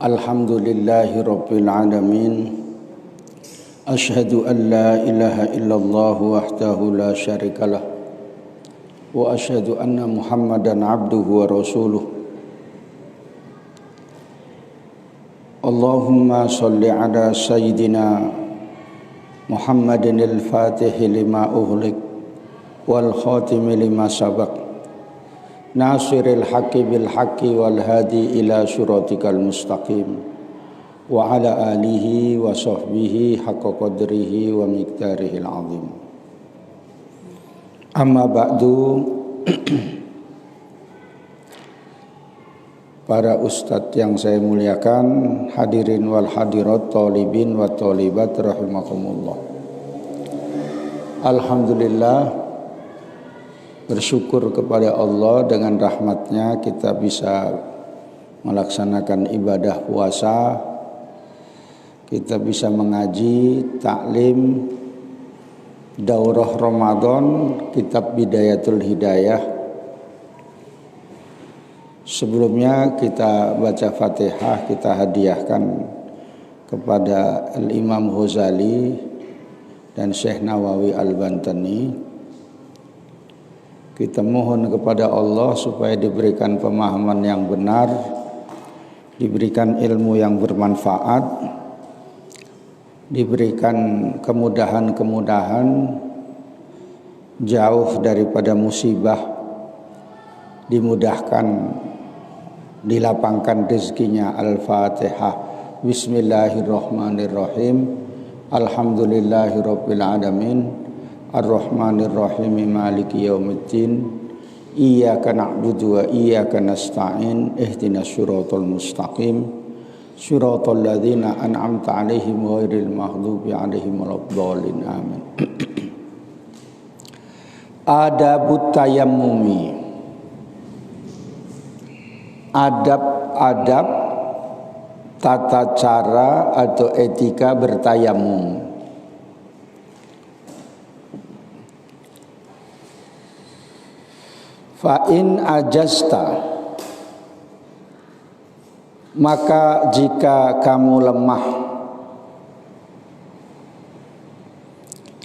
Alhamdulillahi Rabbil Alamin. Ashhadu an la ilaha illallah wahdahu la syarikalah. Wa ashhadu anna Muhammadan abduhu wa rasuluh. Allahumma salli ala Sayyidina Muhammadin al-Fatihi lima uhlik wal khatimi lima sabaq. Nasiril haqqi bil haqqi wal hadi ila siratikal mustaqim wa ala alihi wa sahbihi haqqa qadrihi wa miqdarihil azim. Amma ba'du. Para ustadz yang saya muliakan, hadirin wal hadirat, talibin wa talibat rahimakumullah. Alhamdulillah, bersyukur kepada Allah, dengan rahmatnya kita bisa melaksanakan ibadah puasa, kita bisa mengaji, taklim, daurah Ramadan, kitab Bidayatul Hidayah. Sebelumnya kita baca Fatihah, kita hadiahkan kepada Al-Imam Ghazali dan Syekh Nawawi Al-Bantani. Kita mohon kepada Allah supaya diberikan pemahaman yang benar, diberikan ilmu yang bermanfaat, diberikan kemudahan-kemudahan, jauh daripada musibah, dimudahkan, dilapangkan rezekinya. Al-Fatihah. Bismillahirrahmanirrahim. Alhamdulillahirabbil alamin. Ar-Rahmanir-Rahim, Maliki yaumiddin. Iyyaka na'budu wa iyyaka nasta'in. Ihdinas siratal mustaqim. Siratal ladzina an'amta 'alaihim ghairil maghdubi 'alaihim waladdallin. Amin. Adabut tayammumi. Adab-adab tata cara atau etika bertayamum. Fa'in ajasta, maka jika kamu lemah,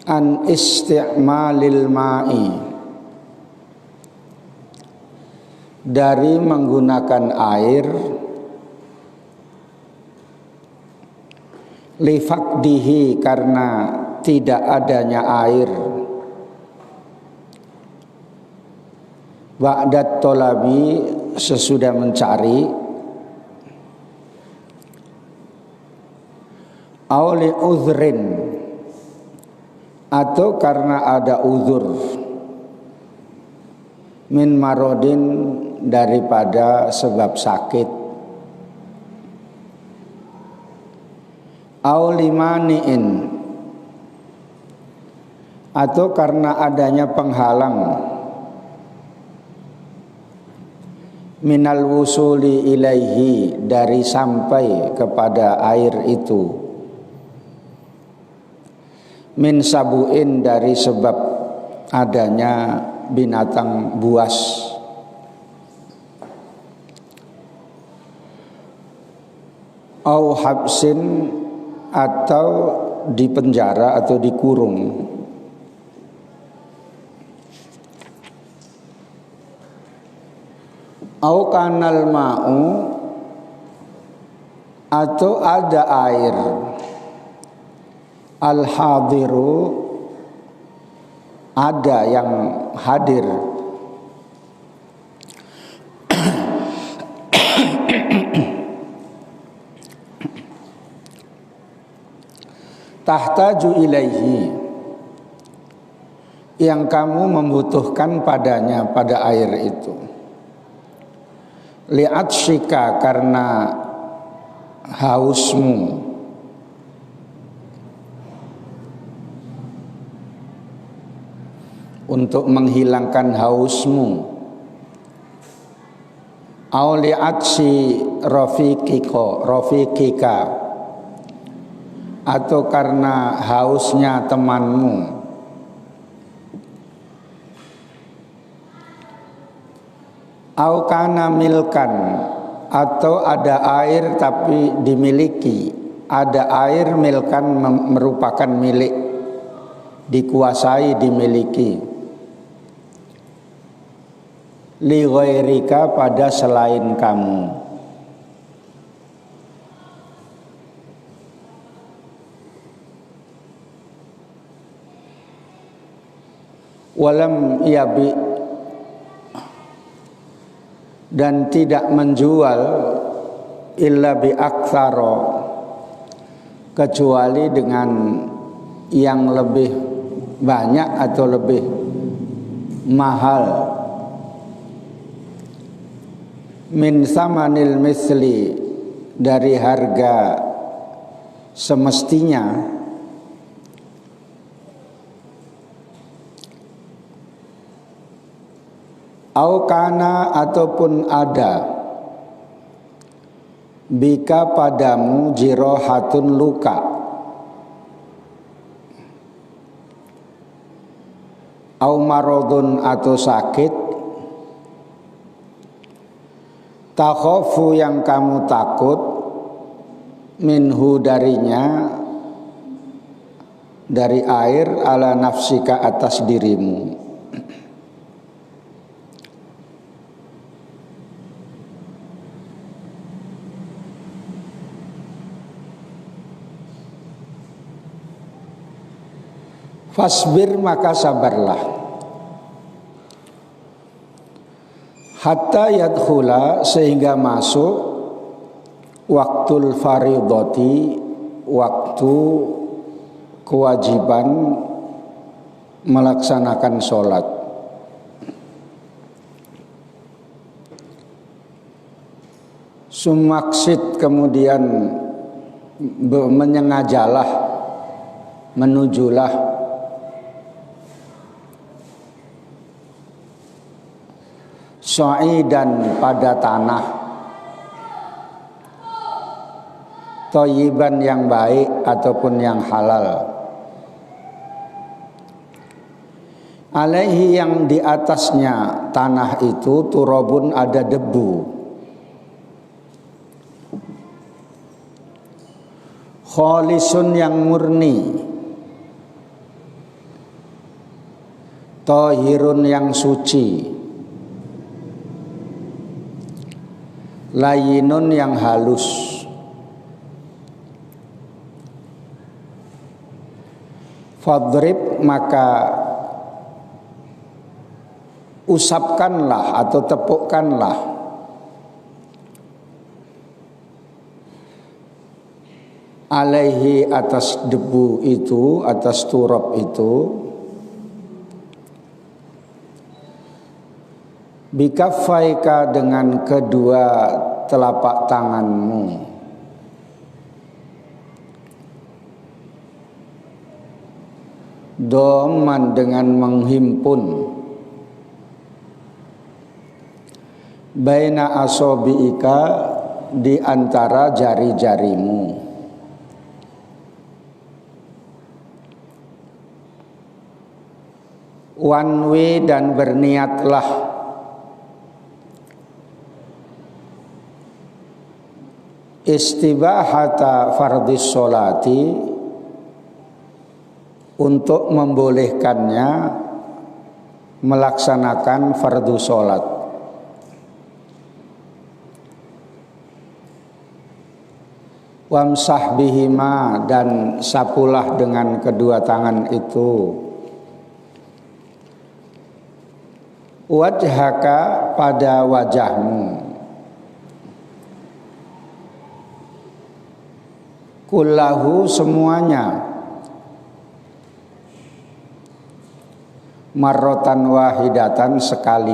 an isti'malil ma'i, dari menggunakan air, lifaqdihi, karena tidak adanya air, ba'dat tolabi, sesudah mencari, auli uzrin, atau karena ada uzur, min marodin, daripada sebab sakit, auli mani'in, atau karena adanya penghalang, minal wusuli ilaihi, dari sampai kepada air itu, min sabuin, dari sebab adanya binatang buas, au habsin, atau dipenjara atau dikurung, au kanal ma'u, atau ada air, al hadiru, ada yang hadir, tahtaju ilaihi, yang kamu membutuhkan padanya, pada air itu, li'atsyika, karena hausmu, untuk menghilangkan hausmu, au li'atsyi rafiqika, atau karena hausnya temanmu, au kana milkan, atau ada air tapi dimiliki, ada air milkan merupakan milik, dikuasai, dimiliki, li ghairika pada selain kamu. Walam yabi, dan tidak menjual, illa bi aktsara, kecuali dengan yang lebih banyak atau lebih mahal, min samanil misli, dari harga semestinya, au kana, ataupun ada, bika padamu, jirohatun, luka, au marodun, atau sakit, takhofu, yang kamu takut, minhu, darinya, dari air, ala nafsika, atas dirimu. Fasbir, maka sabarlah, hatta yadkhula, sehingga masuk, waktul faridoti, waktu kewajiban melaksanakan sholat. Sumaksid, kemudian menyengajalah, menujulah, sa'idan, pada tanah, thayyiban, yang baik ataupun yang halal, alaihi, yang di atasnya tanah itu, turabun, ada debu, khalisun, yang murni, thahirun, yang suci, layinun, yang halus. Fadrib, maka usapkanlah atau tepukkanlah, alaihi, atas debu itu, atas turab itu, bikaffaika, dengan kedua telapak tanganmu, doman, dengan menghimpun, baina asobiika, di antara jari-jarimu, wanwi, dan berniatlah, istibahata fardhis sholati, untuk membolehkannya melaksanakan fardu sholat. Wamsah bihima, dan sapulah dengan kedua tangan itu, wajhaka, pada wajahmu, kullahu, semuanya, marrotan wahidatan, sekali.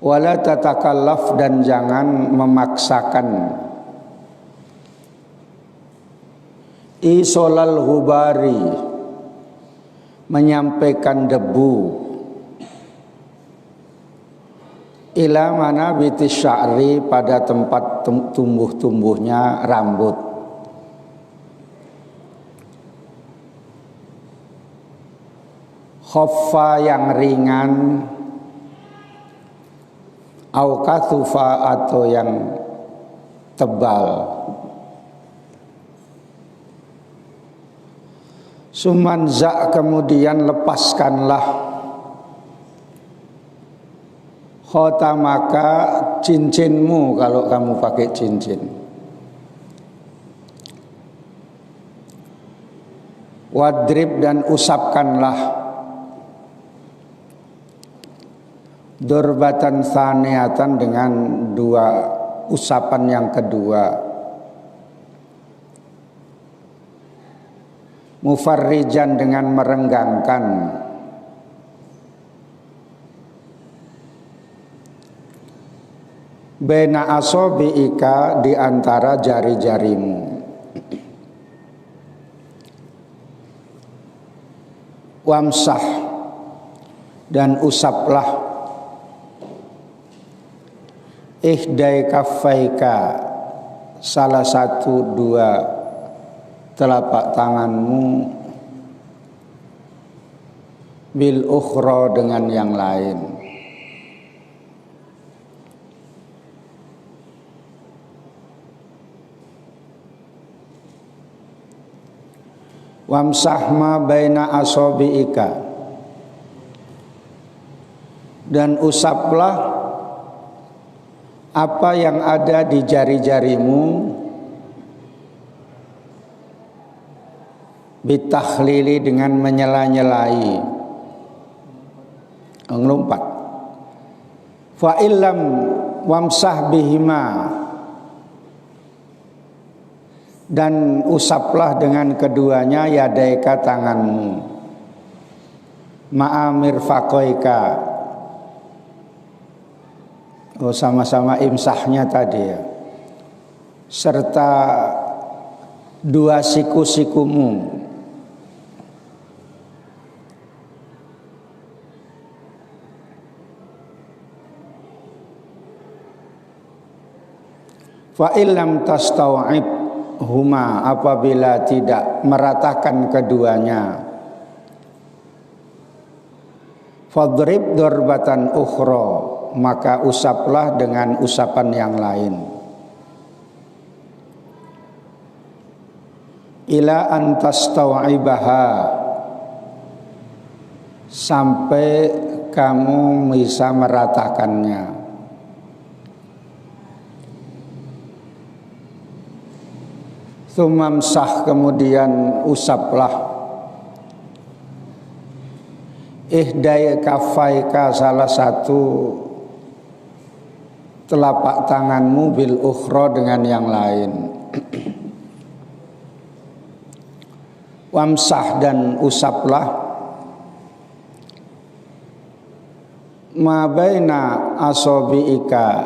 Wala tatakallaf, dan jangan memaksakan, isolal hubari, menyampaikan debu, ila mana bitis sya'ri, pada tempat tumbuh-tumbuhnya rambut. khaffa yang ringan, au kathufa atau yang tebal. Sumanza kemudian lepaskanlah khotamaka cincinmu kalau kamu pakai cincin. Wadrib dan usapkanlah durbatan saniatan dengan dua usapan yang kedua. Mufarrijan dengan merenggangkan. Baina asabiika di antara jari-jarimu. Wamsah dan usaplah ihdai kaffaika salah satu dua telapak tanganmu bil ukhra dengan yang lain. Wamsah ma baina asabiika dan usaplah apa yang ada di jari-jarimu bitakhlili dengan menyela-nyelai, ngelompat. Fa illam wamsah bihima dan usaplah dengan keduanya yadaika tanganmu ma'amir faqoika, sama-sama imsahnya tadi ya, serta dua siku-sikumu. Fa illam tastau'ib huma apabila tidak meratakan keduanya, fadrib darbatan ukhra maka usaplah dengan usapan yang lain. Ila an tastau'ibaha sampai kamu bisa meratakannya. Tsumamsah kemudian usaplah ihdai kaffaika salah satu telapak tanganmu bil ukhra dengan yang lain. Wamsah dan usaplah ma baina asabiika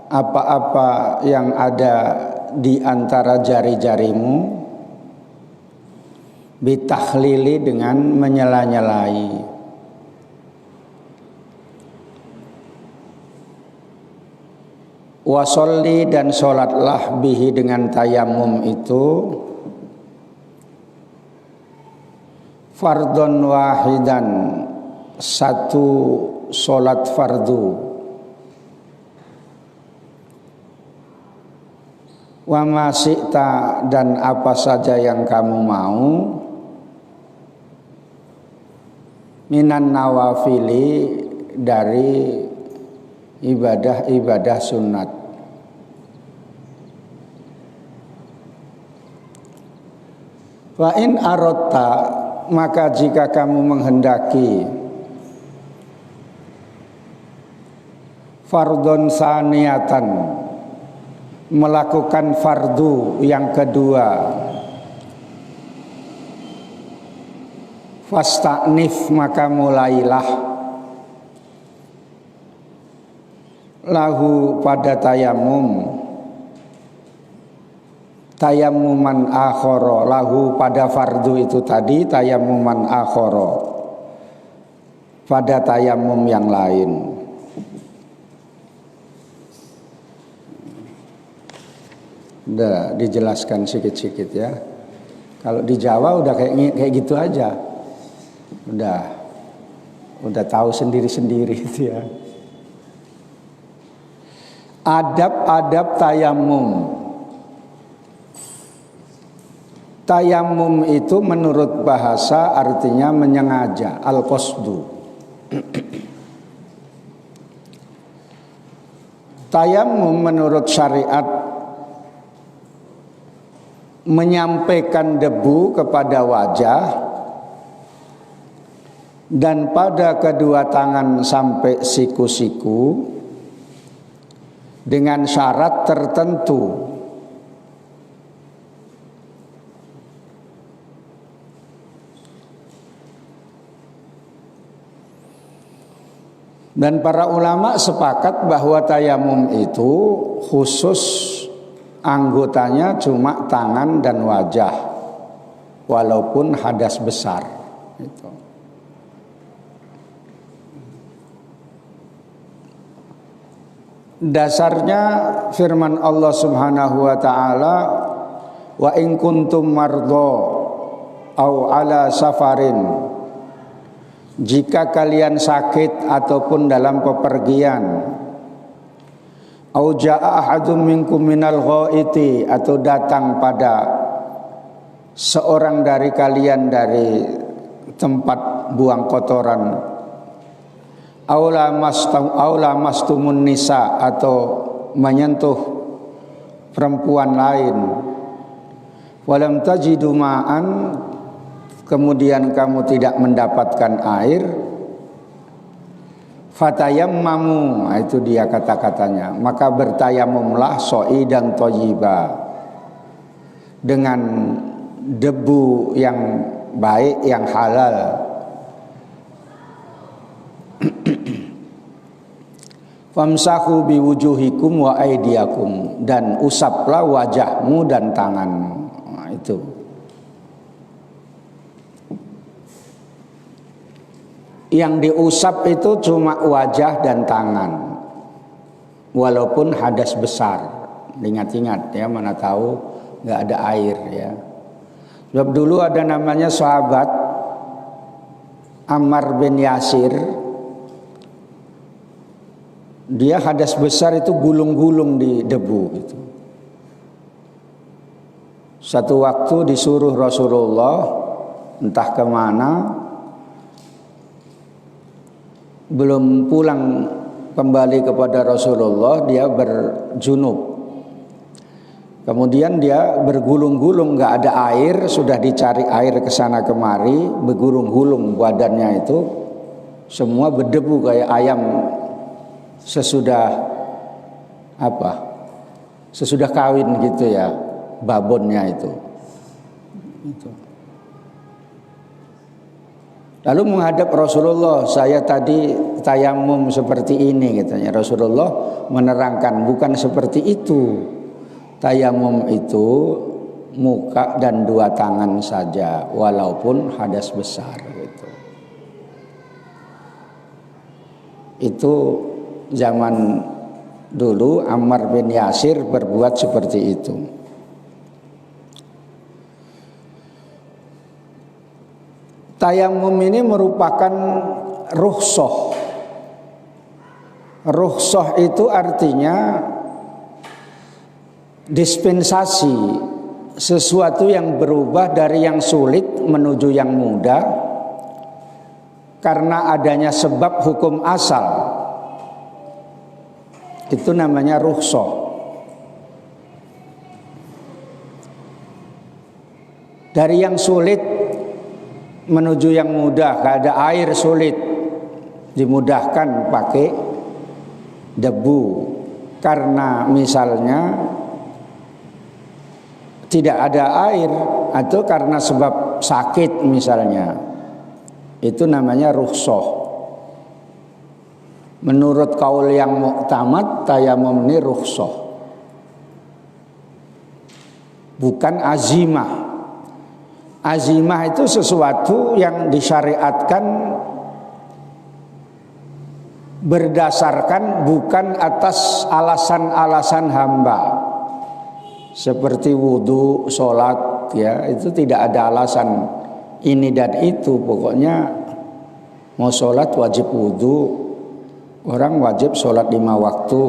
apa-apa yang ada di antara jari-jarimu bitakhlili dengan menyela-nyelai. Wasolli dan sholatlah bihi dengan tayamum itu fardhon wahidan satu sholat fardu. Wa ma syi'ta dan apa saja yang kamu mau minan nawafili dari ibadah-ibadah sunat. Wa in aradta maka jika kamu menghendaki fardhon saniyatan melakukan fardu yang kedua, fasta'nif maka mulailah lahu pada tayamum tayamuman akhara lahu pada fardu itu tadi tayamuman akhara pada tayamum yang lain. Udah dijelaskan sikit-sikit ya. Kalau di Jawa udah kayak gitu aja. Udah. udah tahu sendiri-sendiri itu ya. Adab-adab tayamum. Tayamum itu menurut bahasa artinya menyengaja, al-qasdu. Tayamum menurut syariat menyampaikan debu kepada wajah dan pada kedua tangan sampai siku-siku dengan syarat tertentu. Dan para ulama sepakat bahwa tayamum itu khusus anggotanya cuma tangan dan wajah, walaupun hadas besar. Itu. Dasarnya firman Allah Subhanahu wa taala, wa in kuntum mardha au ala safarin, jika kalian sakit ataupun dalam pepergian, au jaa ahadum minkum minal ghaiti, atau datang pada seorang dari kalian dari tempat buang kotoran, aula mastumun nisa, atau menyentuh perempuan lain, walam tajidu ma'an, kemudian kamu tidak mendapatkan air, fatayammamu, itu dia kata-katanya, maka bertayamumlah so'idan thayyiba, dengan debu yang baik, yang halal. Famsahu biwujuhikum wa aydiyakum, dan usaplah wajahmu dan tanganmu. Nah, itu. Yang diusap itu cuma wajah dan tangan, walaupun hadas besar. Ingat-ingat ya, mana tahu nggak ada air ya. Sebab dulu ada namanya sahabat Ammar bin Yasir, dia hadas besar itu gulung-gulung di debu gitu. Satu waktu disuruh Rasulullah entah kemana, belum pulang kembali kepada Rasulullah, dia berjunub. Kemudian dia bergulung-gulung, nggak ada air, sudah dicari air ke sana kemari, bergulung-gulung badannya itu, semua berdebu kayak ayam sesudah sesudah kawin gitu ya, babonnya itu. Lalu menghadap Rasulullah, saya tadi tayamum seperti ini katanya. Rasulullah menerangkan, bukan seperti itu. Tayamum itu muka dan dua tangan saja, walaupun hadas besar gitu. Itu zaman dulu Ammar bin Yasir berbuat seperti itu. Tayamum ini merupakan rukhsah. Rukhsah itu artinya dispensasi, sesuatu yang berubah dari yang sulit menuju yang mudah karena adanya sebab hukum asal. Itu namanya rukhsah. Dari yang sulit menuju yang mudah, gak ada air, sulit, dimudahkan pakai debu. Karena misalnya tidak ada air, atau karena sebab sakit misalnya, itu namanya rukhsah. Menurut kaul yang muktamad, tayamum ini rukhsah, bukan azimah. Azimah itu sesuatu yang disyariatkan berdasarkan bukan atas alasan-alasan hamba, seperti wudhu, sholat ya, itu tidak ada alasan ini dan itu, pokoknya Mau sholat wajib wudhu, orang wajib sholat 5 waktu.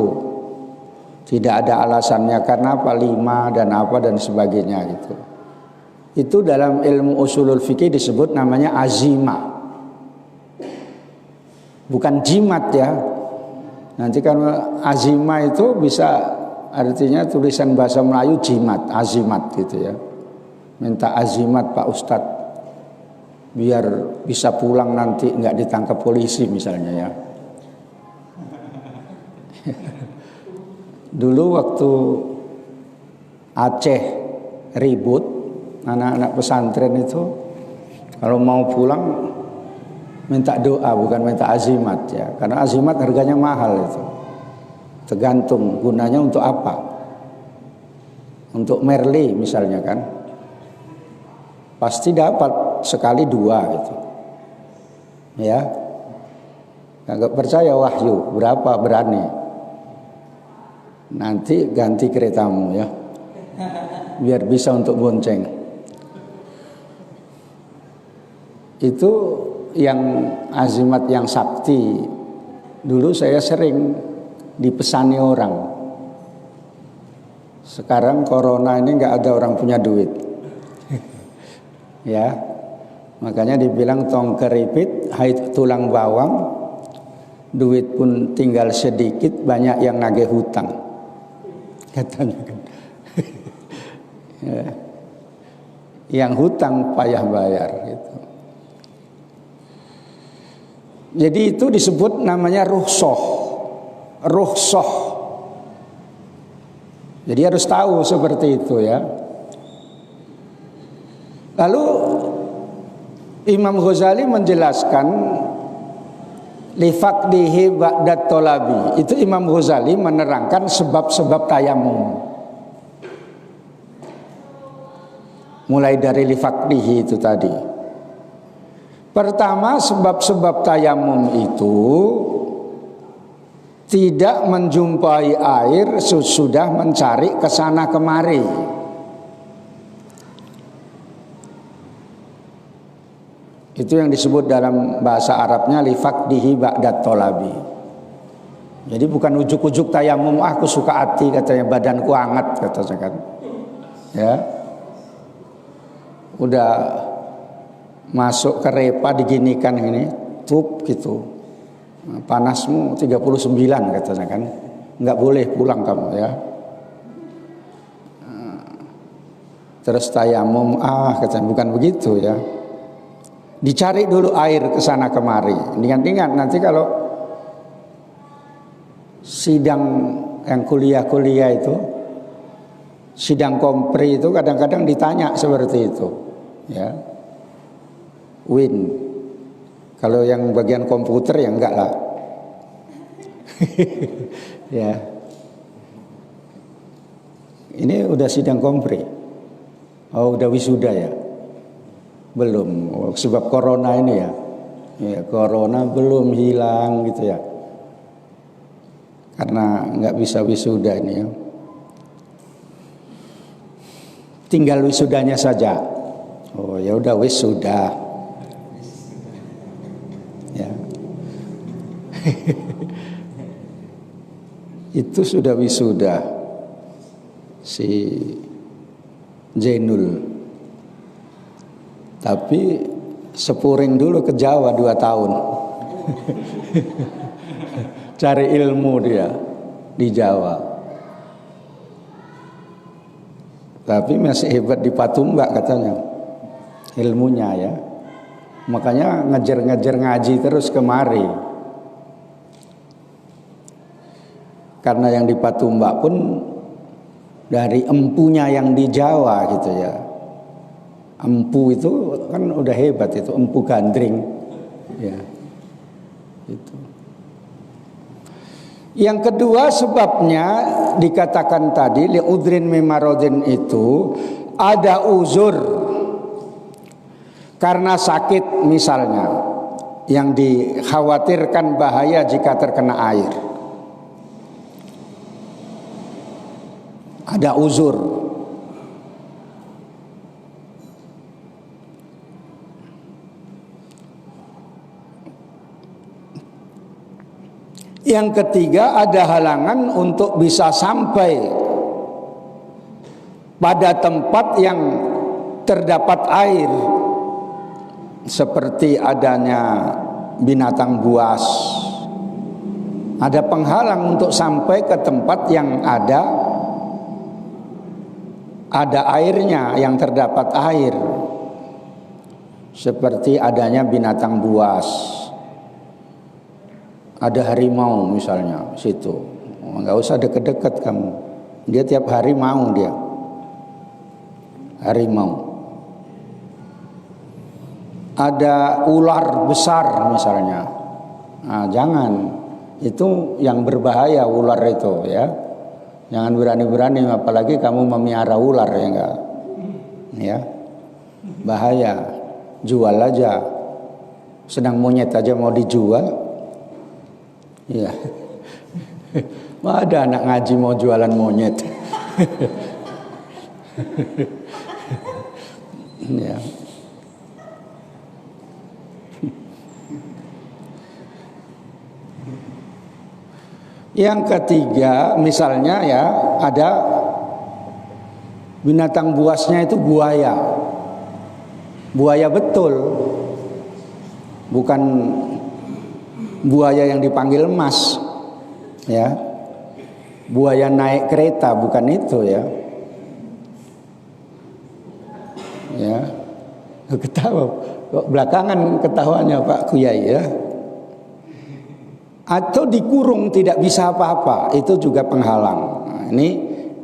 Tidak ada alasannya karena apa 5 dan apa dan sebagainya gitu. Itu dalam ilmu usulul fikih disebut namanya azimah. Bukan jimat ya. Nanti kan azimah itu bisa artinya tulisan bahasa Melayu jimat, azimat gitu ya. Minta azimat Pak Ustadz biar bisa pulang nanti nggak ditangkap polisi misalnya ya. Dulu waktu Aceh ribut, anak-anak pesantren itu kalau mau pulang minta doa bukan minta azimat ya, karena azimat harganya mahal itu. Tergantung gunanya untuk apa. Untuk Merli misalnya kan, pasti dapat sekali 2 gitu. Ya, nggak percaya wahyu berapa berani. Nanti ganti keretamu ya, biar bisa untuk bonceng. Itu yang azimat yang sakti. Dulu saya sering dipesani orang. Sekarang corona ini nggak ada orang punya duit. Ya, makanya dibilang tong keripit, hai tulang bawang, duit pun tinggal sedikit, banyak yang nagih hutang. Katanya kan. Ya. Yang hutang payah bayar gitu. Jadi itu disebut namanya rukhsah. Rukhsah. Jadi harus tahu seperti itu ya. Lalu Imam Ghazali menjelaskan li faqdihi ba'dat talabi. Itu Imam Ghazali menerangkan sebab-sebab tayamum. Mulai dari li faqdihi itu tadi. Pertama, sebab-sebab tayamum itu tidak menjumpai air sudah mencari ke sana kemari. Itu yang disebut dalam bahasa Arabnya li faqdihi ba'dat talabi. Jadi bukan ujuk-ujuk tayamum, aku suka hati katanya, badanku hangat katanya kan. Ya. Udah masuk ke repa diginikan ini, tup gitu. Panasmu 39 katanya kan. Enggak boleh pulang kamu ya. Terus tayamum katanya bukan begitu ya. Dicari dulu air ke sana kemari. Ingat-ingat nanti kalau sidang yang kuliah-kuliah itu, sidang kompri itu kadang-kadang ditanya seperti itu. Ya. Win. Kalau yang bagian komputer ya enggak lah. Ya. Ini udah sidang kompri. Oh, udah wisuda ya. Belum, sebab corona ini ya. Ya, corona belum hilang gitu ya. Karena nggak bisa wisuda ini ya. Tinggal wisudanya saja. Oh, ya udah wisuda. Ya. Itu sudah wisuda si Zainul. Tapi sepuring dulu ke Jawa 2 tahun. Cari ilmu dia di Jawa. Tapi masih hebat di Patumbak katanya. Ilmunya ya. Makanya ngejar-ngejar ngaji terus kemari. Karena yang di Patumbak pun dari empunya yang di Jawa gitu ya. Empu itu kan udah hebat itu, empu gandring ya. Itu. Yang kedua sebabnya dikatakan tadi li udrin mimarodin itu ada uzur karena sakit misalnya yang dikhawatirkan bahaya jika terkena air. Ada uzur. Yang ketiga, ada halangan untuk bisa sampai pada tempat yang terdapat air, seperti adanya binatang buas. Ada penghalang untuk sampai ke tempat yang ada airnya, yang terdapat air, seperti adanya binatang buas. Ada harimau misalnya situ, nggak usah deket-deket kamu, dia tiap hari mau dia harimau. Ada ular besar misalnya, nah, jangan, itu yang berbahaya ular itu ya. Jangan berani-berani, apalagi kamu memelihara ular, ya enggak, ya bahaya. Jual aja, sedang monyet aja mau dijual. Iya. Ada anak ngaji mau jualan monyet. Ya. Yang ketiga, misalnya ya, ada binatang buasnya itu buaya. Buaya betul, bukan buaya yang dipanggil Mas, ya. Buaya naik kereta, bukan itu ya. Ya, ketawa. Kok belakangan ketahuannya Pak Kuyai ya. Atau dikurung tidak bisa apa-apa, itu juga penghalang. Nah,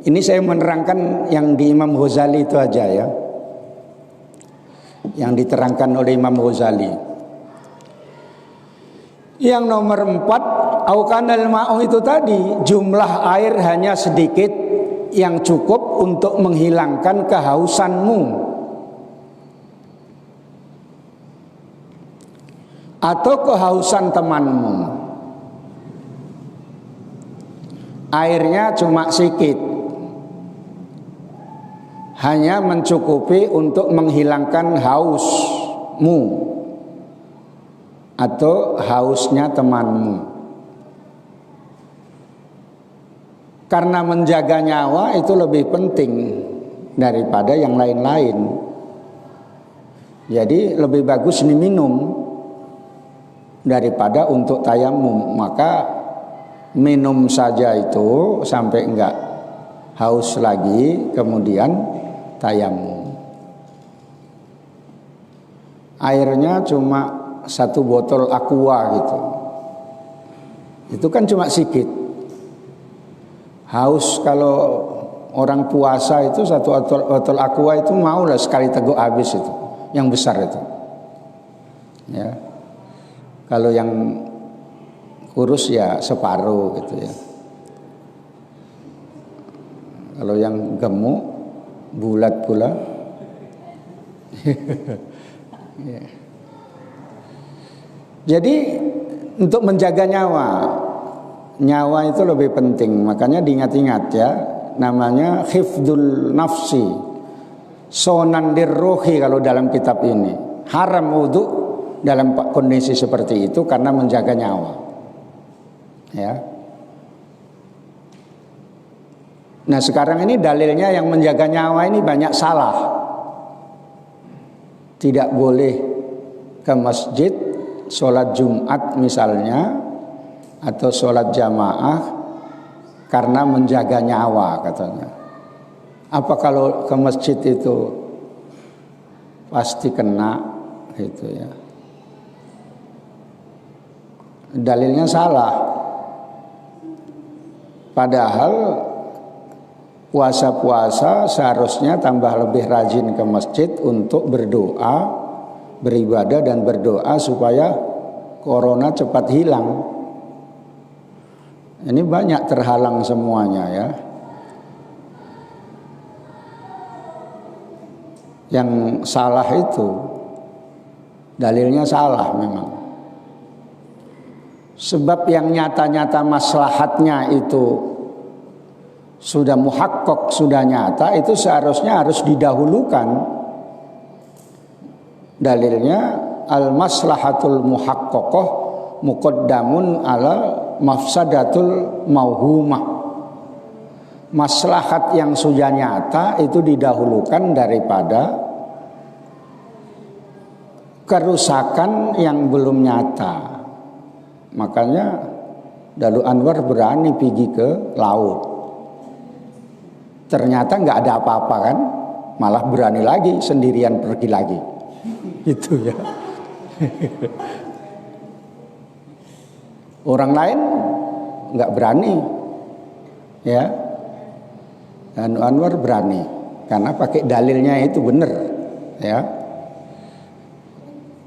ini saya menerangkan yang di Imam Ghazali itu aja ya, yang diterangkan oleh Imam Ghazali. Yang nomor 4, aukanal ma'u itu tadi, jumlah air hanya sedikit yang cukup untuk menghilangkan kehausanmu atau kehausan temanmu. Airnya cuma sedikit, hanya mencukupi untuk menghilangkan hausmu atau hausnya temanmu. Karena menjaga nyawa itu lebih penting daripada yang lain-lain. Jadi lebih bagus diminum daripada untuk tayamum. Maka minum saja itu sampai enggak haus lagi, kemudian tayamum. Airnya cuma 1 botol aqua gitu, itu kan cuma sedikit. Haus kalau orang puasa itu 1 botol aqua itu maulah sekali teguk habis itu, yang besar itu ya. Kalau yang kurus ya separuh gitu ya. Kalau yang gemuk bulat pula. Ya. Jadi untuk menjaga nyawa itu lebih penting. Makanya diingat-ingat ya, namanya hifdzul nafsi, sonan dirruhi kalau dalam kitab ini. Haram wudhu dalam kondisi seperti itu karena menjaga nyawa. Ya. Nah sekarang ini dalilnya yang menjaga nyawa ini banyak salah. Tidak boleh ke masjid sholat Jumat misalnya, atau sholat jamaah karena menjaga nyawa katanya. Apa kalau ke masjid itu pasti kena gitu ya. Dalilnya salah. Padahal puasa-puasa seharusnya tambah lebih rajin ke masjid untuk berdoa, beribadah dan berdoa supaya corona cepat hilang. Ini banyak terhalang semuanya ya. Yang salah itu dalilnya salah memang. Sebab yang nyata-nyata maslahatnya itu sudah muhakkak, sudah nyata, itu seharusnya harus didahulukan. Dalilnya al maslahatul muhakkakah muqaddamun ala mafsadatul mauhumah. Maslahat yang sudah nyata itu didahulukan daripada kerusakan yang belum nyata. Makanya Dalu Anwar berani pergi ke laut. Ternyata nggak ada apa-apa kan, malah berani lagi sendirian pergi lagi. Gitu ya. Orang lain nggak berani, ya. Dan Anwar berani karena pakai dalilnya itu benar, ya.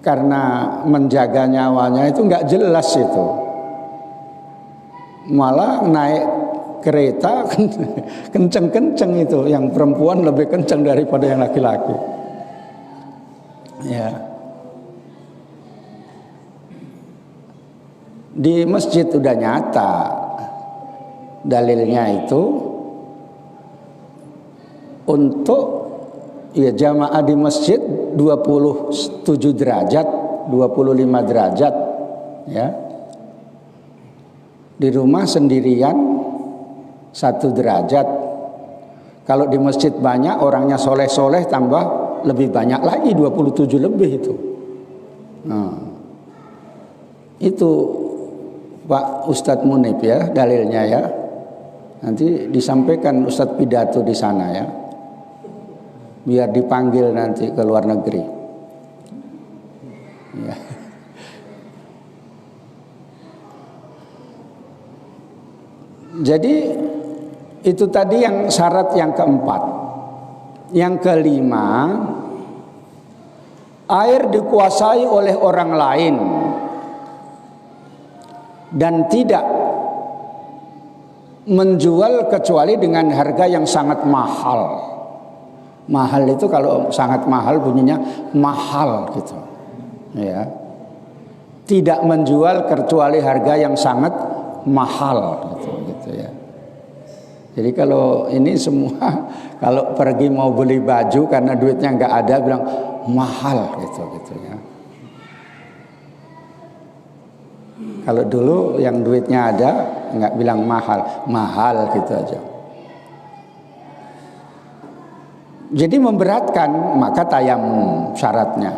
Karena menjaga nyawanya itu nggak jelas itu, malah naik kereta kenceng-kenceng itu, yang perempuan lebih kenceng daripada yang laki-laki, ya. Di masjid udah nyata dalilnya itu untuk ya jamaah di masjid 27 derajat, 25 derajat, ya. Di rumah sendirian 1 derajat. Kalau di masjid banyak orangnya soleh-soleh tambah lebih banyak lagi, 27 lebih itu. Nah, itu Pak Ustadz Munib ya dalilnya ya. Nanti disampaikan Ustadz pidato di sana ya. Biar dipanggil nanti ke luar negeri. Ya. Jadi itu tadi yang syarat yang keempat. Yang kelima, air dikuasai oleh orang lain dan tidak menjual kecuali dengan harga yang sangat mahal. Mahal itu kalau sangat mahal bunyinya mahal gitu, ya. Tidak menjual kecuali harga yang sangat mahal gitu ya. Jadi kalau ini semua kalau pergi mau beli baju karena duitnya nggak ada bilang mahal gitu ya. Kalau dulu yang duitnya ada nggak bilang mahal gitu aja. Jadi memberatkan, maka tayamum syaratnya.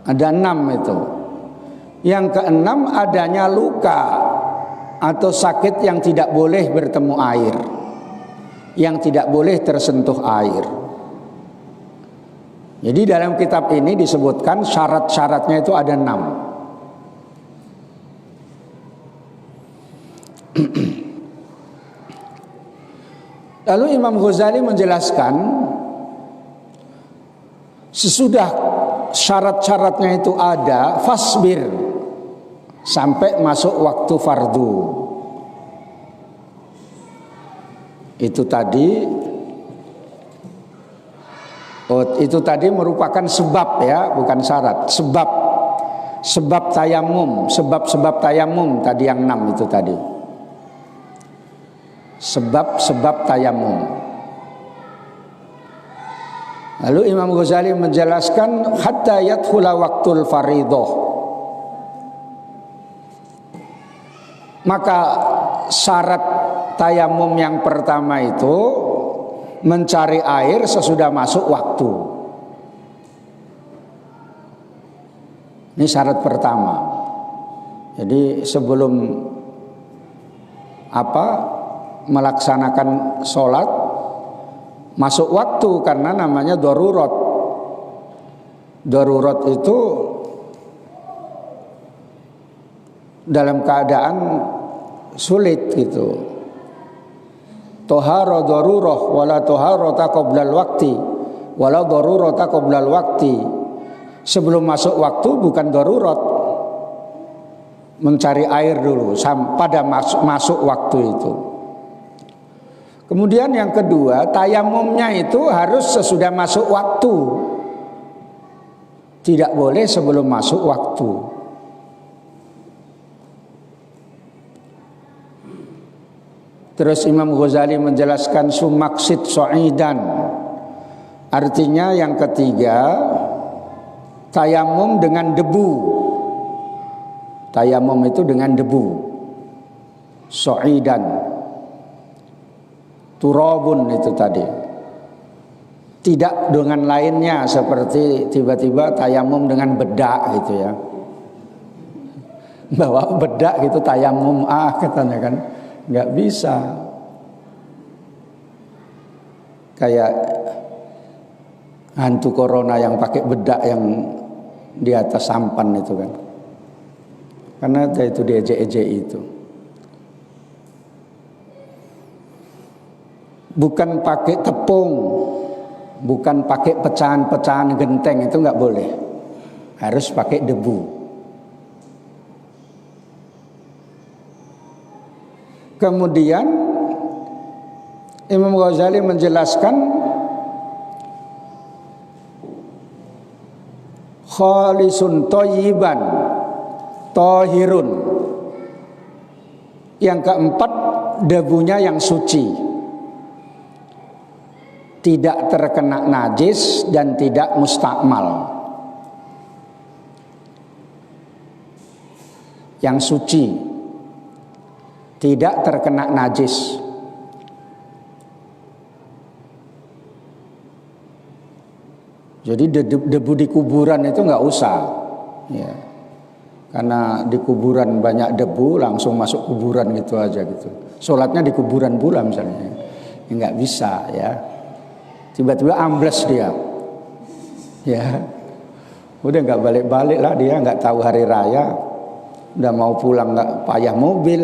Ada 6 itu. Yang keenam adanya luka atau sakit yang tidak boleh bertemu air, yang tidak boleh tersentuh air. Jadi dalam kitab ini disebutkan syarat-syaratnya itu ada 6. Lalu Imam Ghazali menjelaskan sesudah syarat-syaratnya itu ada, fasbir sampai masuk waktu fardu. Itu tadi merupakan sebab ya, bukan syarat. Sebab tayamum, sebab tayamum tadi yang 6 itu tadi. Sebab tayamum. Lalu Imam Ghazali menjelaskan hatta yadkhula waqtul fardhah. Maka syarat tayamum yang pertama itu mencari air sesudah masuk waktu. Ini syarat pertama. Jadi sebelum melaksanakan sholat masuk waktu, karena namanya darurat. Darurat itu dalam keadaan sulit gitu. Toharo darurah wala toharota qoblal wakti wala darurata qoblal waktu. Sebelum masuk waktu bukan darurat, mencari air dulu pada masuk waktu itu. Kemudian yang kedua, tayamumnya itu harus sesudah masuk waktu, tidak boleh sebelum masuk waktu. Terus Imam Ghazali menjelaskan sumaksid so'idan, artinya yang ketiga tayamum dengan debu. Tayamum itu dengan debu. So'idan, turabun itu tadi. Tidak dengan lainnya seperti tiba-tiba tayamum dengan bedak gitu ya. Bawa bedak gitu tayamum katanya kan. Nggak bisa. Kayak hantu corona yang pakai bedak yang di atas sampan itu kan. Karena itu diejek-ejek itu. Bukan pakai tepung, bukan pakai pecahan-pecahan genteng, itu nggak boleh. Harus pakai debu. Kemudian Imam Ghazali menjelaskan khalisun thayyiban tahirun. Yang keempat, debunya yang suci, tidak terkena najis dan tidak mustakmal. Yang suci, tidak terkena najis. Jadi debu di kuburan itu nggak usah, ya. Karena di kuburan banyak debu, langsung masuk kuburan gitu aja gitu. Sholatnya di kuburan pula misalnya, nggak bisa ya. Tiba-tiba ambles dia, ya, udah nggak balik-balik lah dia, nggak tahu hari raya, udah mau pulang nggak payah mobil,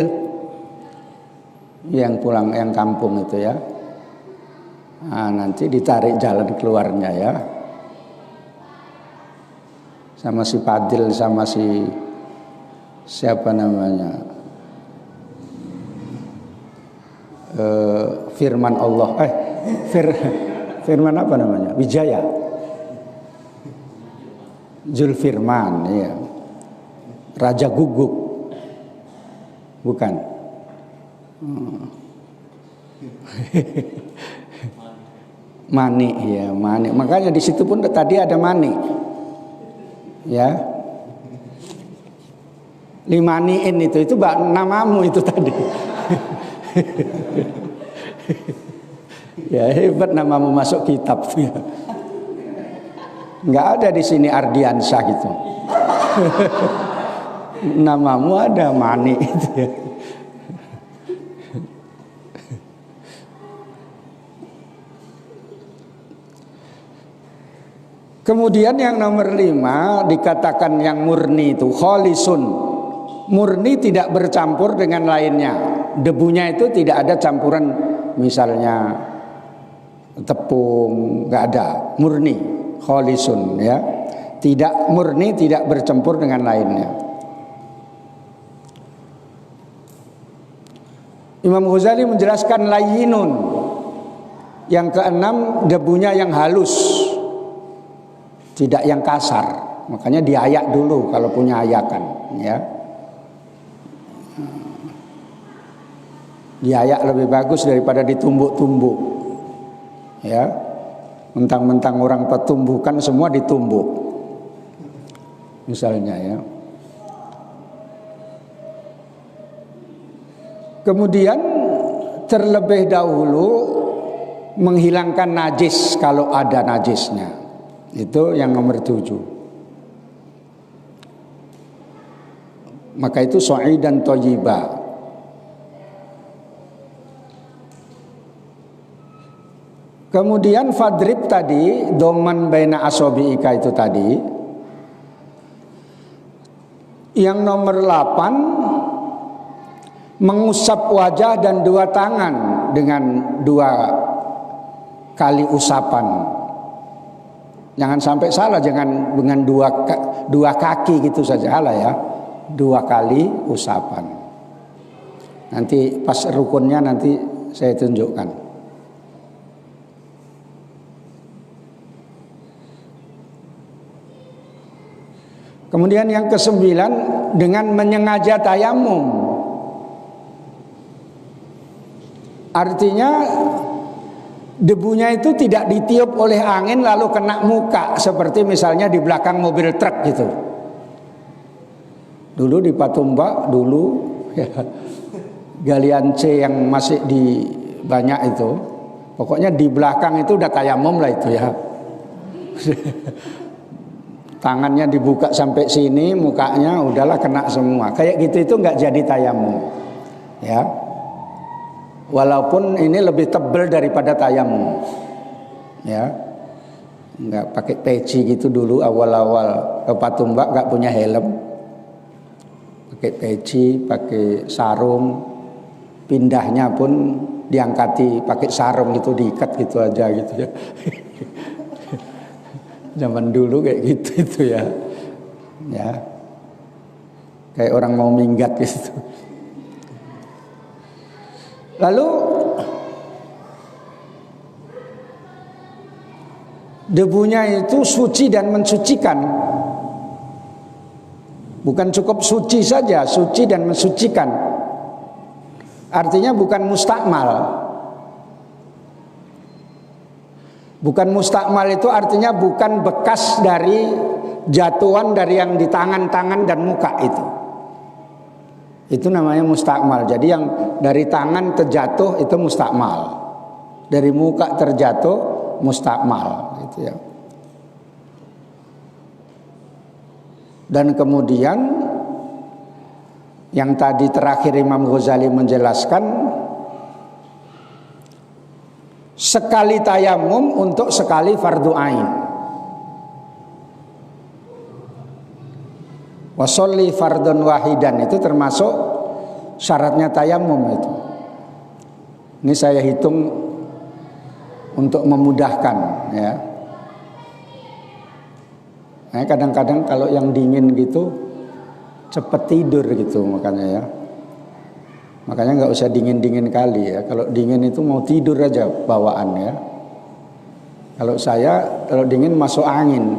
yang pulang yang kampung itu ya, nah, nanti ditarik jalan keluarnya ya, sama si Padil sama si siapa namanya, Firman Allah, Firman apa namanya? Wijaya. Zulfirman, ya. Raja Guguk. Bukan. Manik, ya, Manik. Makanya di situ pun tadi ada Manik. Ya. Limaniin itu namamu itu tadi. Ya hebat namamu masuk kitab ya. Nggak ada di sini Ardiansyah gitu. Namamu ada Mani itu ya. Kemudian yang nomor 5 dikatakan yang murni itu khalisun. Murni tidak bercampur dengan lainnya. Debunya itu tidak ada campuran misalnya tepung, nggak ada, murni khalisun ya, tidak murni, tidak bercampur dengan lainnya. Imam Ghazali menjelaskan layyinun, yang keenam debunya yang halus, tidak yang kasar, makanya diayak dulu kalau punya ayakan ya, diayak lebih bagus daripada ditumbuk-tumbuk. Ya, mentang-mentang orang petumbukan semua ditumbuk, misalnya ya. Kemudian terlebih dahulu menghilangkan najis kalau ada najisnya, itu yang nomor 7. Maka itu so'idan thayyiba. Kemudian fadrib tadi, doman baina asobiika itu tadi. Yang nomor 8, mengusap wajah dan 2 tangan dengan 2 kali usapan. Jangan sampai salah, jangan dengan 2 kaki gitu saja lah ya. 2 kali usapan. Nanti pas rukunnya nanti saya tunjukkan. Kemudian yang ke-9, dengan menyengaja tayamum. Artinya debunya itu tidak ditiup oleh angin lalu kena muka, seperti misalnya di belakang mobil truk gitu. Dulu di Patumbak dulu ya, galian C yang masih di banyak itu, pokoknya di belakang itu udah tayamum lah itu ya. Tangannya dibuka sampai sini, mukanya udahlah kena semua. Kayak gitu itu nggak jadi tayamum, ya. Walaupun ini lebih tebal daripada tayamum, ya. Nggak pakai peci gitu dulu awal-awal ke Patumbak nggak punya helm, pakai peci, pakai sarung, pindahnya pun diangkati pakai sarung gitu, diikat gitu aja gitu ya. Zaman dulu kayak gitu itu ya, ya kayak orang mau minggat gitu. Lalu debunya itu suci dan mensucikan. Bukan cukup suci saja, suci dan mensucikan. Artinya bukan mustakmal. Bukan mustakmal itu artinya bukan bekas dari jatuhan dari yang di tangan-tangan dan muka itu. Itu namanya mustakmal. Jadi yang dari tangan terjatuh itu mustakmal. Dari muka terjatuh mustakmal gitu ya. Dan kemudian yang tadi terakhir Imam Ghazali menjelaskan, sekali tayamum untuk sekali fardu ain. Wasolli fardun wahidan itu termasuk syaratnya tayamum itu. Ini saya hitung untuk memudahkan ya. Nah, kadang-kadang kalau yang dingin gitu cepet tidur gitu makanya ya. Makanya nggak usah dingin-dingin kali ya. Kalau dingin itu mau tidur aja bawaan ya. Kalau dingin masuk angin.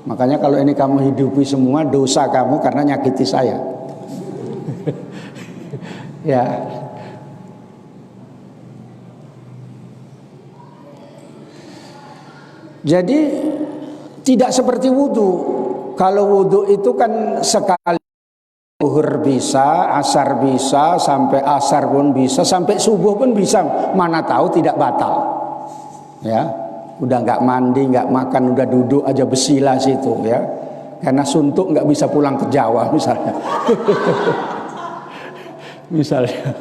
Makanya kalau ini kamu hidupi semua dosa kamu karena nyakiti saya. Ya. Jadi tidak seperti wudhu. Kalau wudhu itu kan sekali zuhur bisa, asar bisa, sampai asar pun bisa, sampai subuh pun bisa. Mana tahu tidak batal. Ya, udah nggak mandi, nggak makan, udah duduk aja besila situ ya. Karena suntuk nggak bisa pulang ke Jawa misalnya. Misalnya,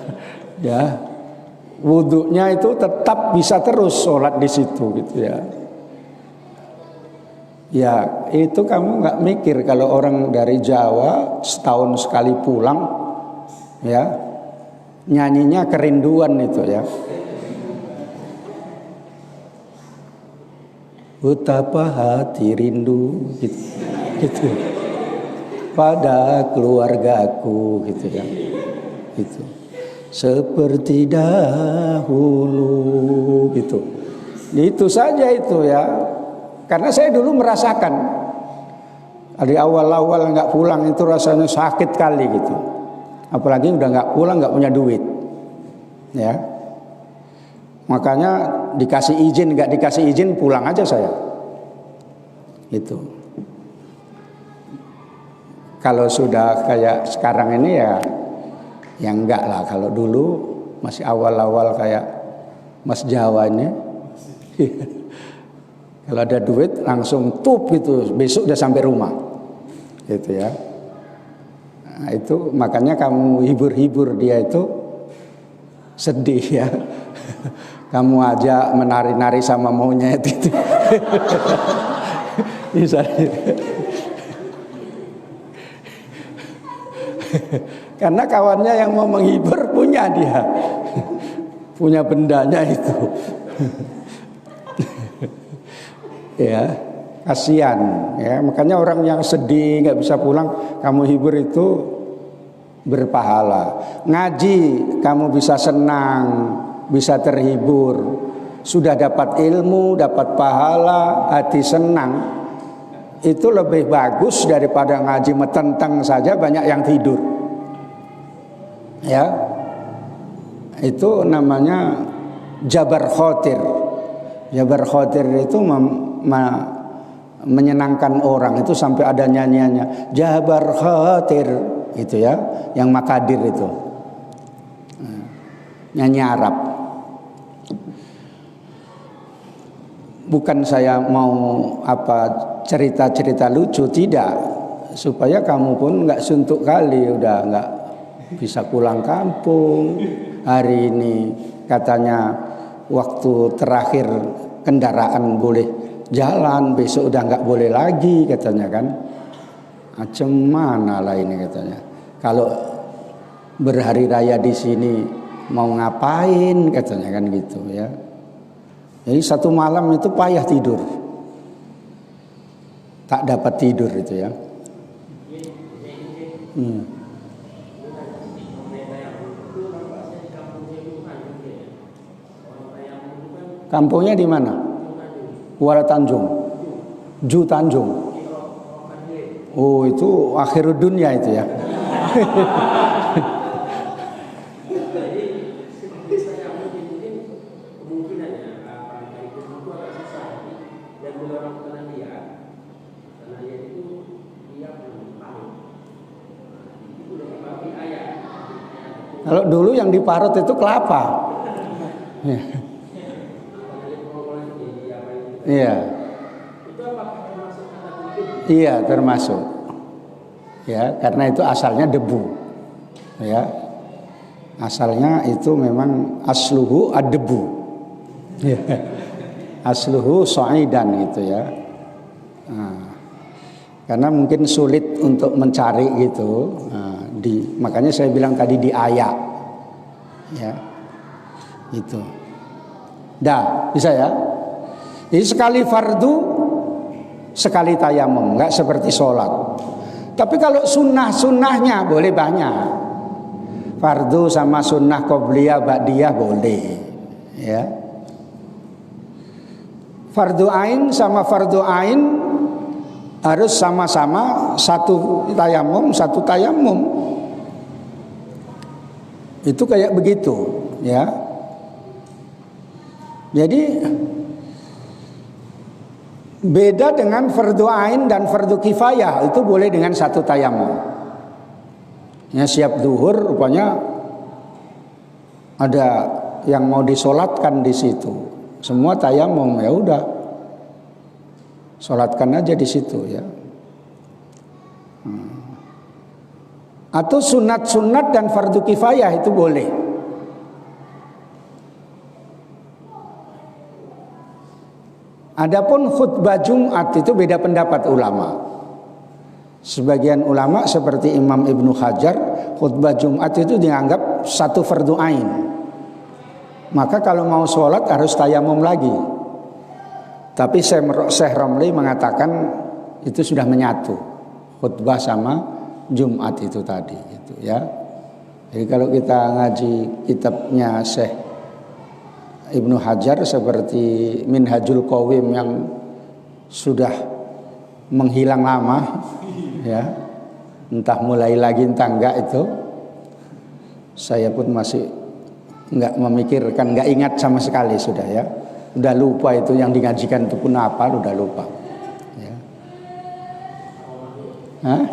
ya, wudhunya itu tetap bisa terus sholat di situ gitu ya. Ya itu kamu nggak mikir kalau orang dari Jawa setahun sekali pulang ya nyanyinya kerinduan itu ya. Betapa hati rindu gitu pada keluargaku gitu ya. Gitu. Seperti dahulu gitu. Itu saja itu ya. Karena saya dulu merasakan di awal-awal nggak pulang itu rasanya sakit kali gitu. Apalagi udah nggak pulang nggak punya duit, ya. Makanya dikasih izin nggak dikasih izin pulang aja saya. Itu. Kalau sudah kayak sekarang ini ya enggak lah. Kalau dulu masih awal-awal kayak Mas Jawa ini. Kalau ada duit langsung tup gitu, besok udah sampai rumah, gitu ya. Nah, itu makanya kamu hibur-hibur dia itu sedih ya. Kamu aja menari-nari sama monyet itu. Misalnya. Karena kawannya yang mau menghibur punya dia, punya bendanya itu. Ya, kasihan ya. Makanya orang yang sedih nggak bisa pulang, kamu hibur itu berpahala. Ngaji kamu bisa senang, bisa terhibur, sudah dapat ilmu, dapat pahala, hati senang. Itu lebih bagus daripada ngaji metenteng saja banyak yang tidur. Ya, itu namanya jabar khotir. Jabar khotir itu menyenangkan orang itu sampai ada nyanyiannya Jabar Khatir itu ya, yang Makadir itu. Nyanyi Arab. Bukan saya mau cerita-cerita lucu, tidak, supaya kamu pun nggak suntuk kali, udah nggak bisa pulang kampung. Hari ini katanya waktu terakhir kendaraan boleh jalan, besok udah nggak boleh lagi katanya kan. Macam mana lah ini katanya. Kalau berhari raya di sini mau ngapain katanya kan gitu ya. Jadi satu malam itu payah tidur, tak dapat tidur itu ya. Kampungnya di mana? Kuala Tanjung, Ju Tanjung. Oh itu akhir dunia itu ya. Kalau dulu yang diparut itu kelapa. Iya. Iya termasuk. Ya karena itu asalnya debu. Ya asalnya itu memang asluhu ad-debu. Asluhu so'idan gitu ya. Karena mungkin sulit untuk mencari gitu. Makanya saya bilang tadi di ayak ya itu dah bisa ya. Jadi sekali fardu sekali tayamum, nggak seperti sholat. Tapi kalau sunnahnya boleh banyak. Fardu sama sunnah qobliyah ba'diyah boleh ya. Fardu ain sama fardu ain harus sama-sama satu tayamum. Itu kayak begitu ya. Jadi beda dengan fardu ain dan fardu kifayah, itu boleh dengan satu tayamum. Ya siap zuhur rupanya ada yang mau disolatkan di situ. Semua tayamum, ya udah. Solatkan aja di situ ya. Atau sunat-sunat dan fardu kifayah itu boleh. Adapun khutbah Jumat itu beda pendapat ulama. Sebagian ulama seperti Imam Ibnu Hajar, khutbah Jumat itu dianggap satu fardu ain. Maka kalau mau sholat harus tayamum lagi. Tapi Syekh Romli mengatakan itu sudah menyatu, khutbah sama Jumat itu tadi gitu ya. Jadi kalau kita ngaji kitabnya Syekh Ibnu Hajar seperti Minhajul Qawim yang sudah menghilang lama ya, entah mulai lagi entah enggak, itu saya pun masih enggak memikirkan, enggak ingat sama sekali sudah ya. Udah lupa itu yang digajikan itu pun apa, udah lupa ya. Hah?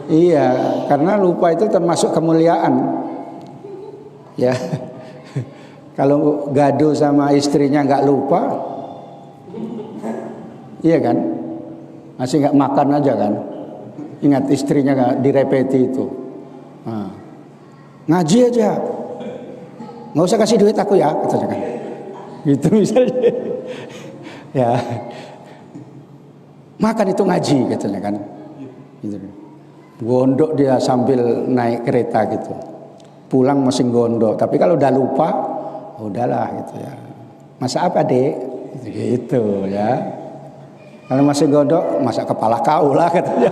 Iya, karena lupa itu termasuk kemuliaan. Ya. Kalau gaduh sama istrinya nggak lupa, iya kan? Masih nggak makan aja kan? Ingat istrinya nggak direpeti itu. Nah, ngaji aja, nggak usah kasih duit aku ya, katanya kan. Gitu misalnya. Ya. Makan itu ngaji, katanya kan. Gitu. Gondok dia sambil naik kereta gitu, pulang masih gondok. Tapi kalau udah lupa, udahlah gitu ya. Masak apa dek? Gitu ya. Kalau masih gondok, masak kepala kau lah katanya.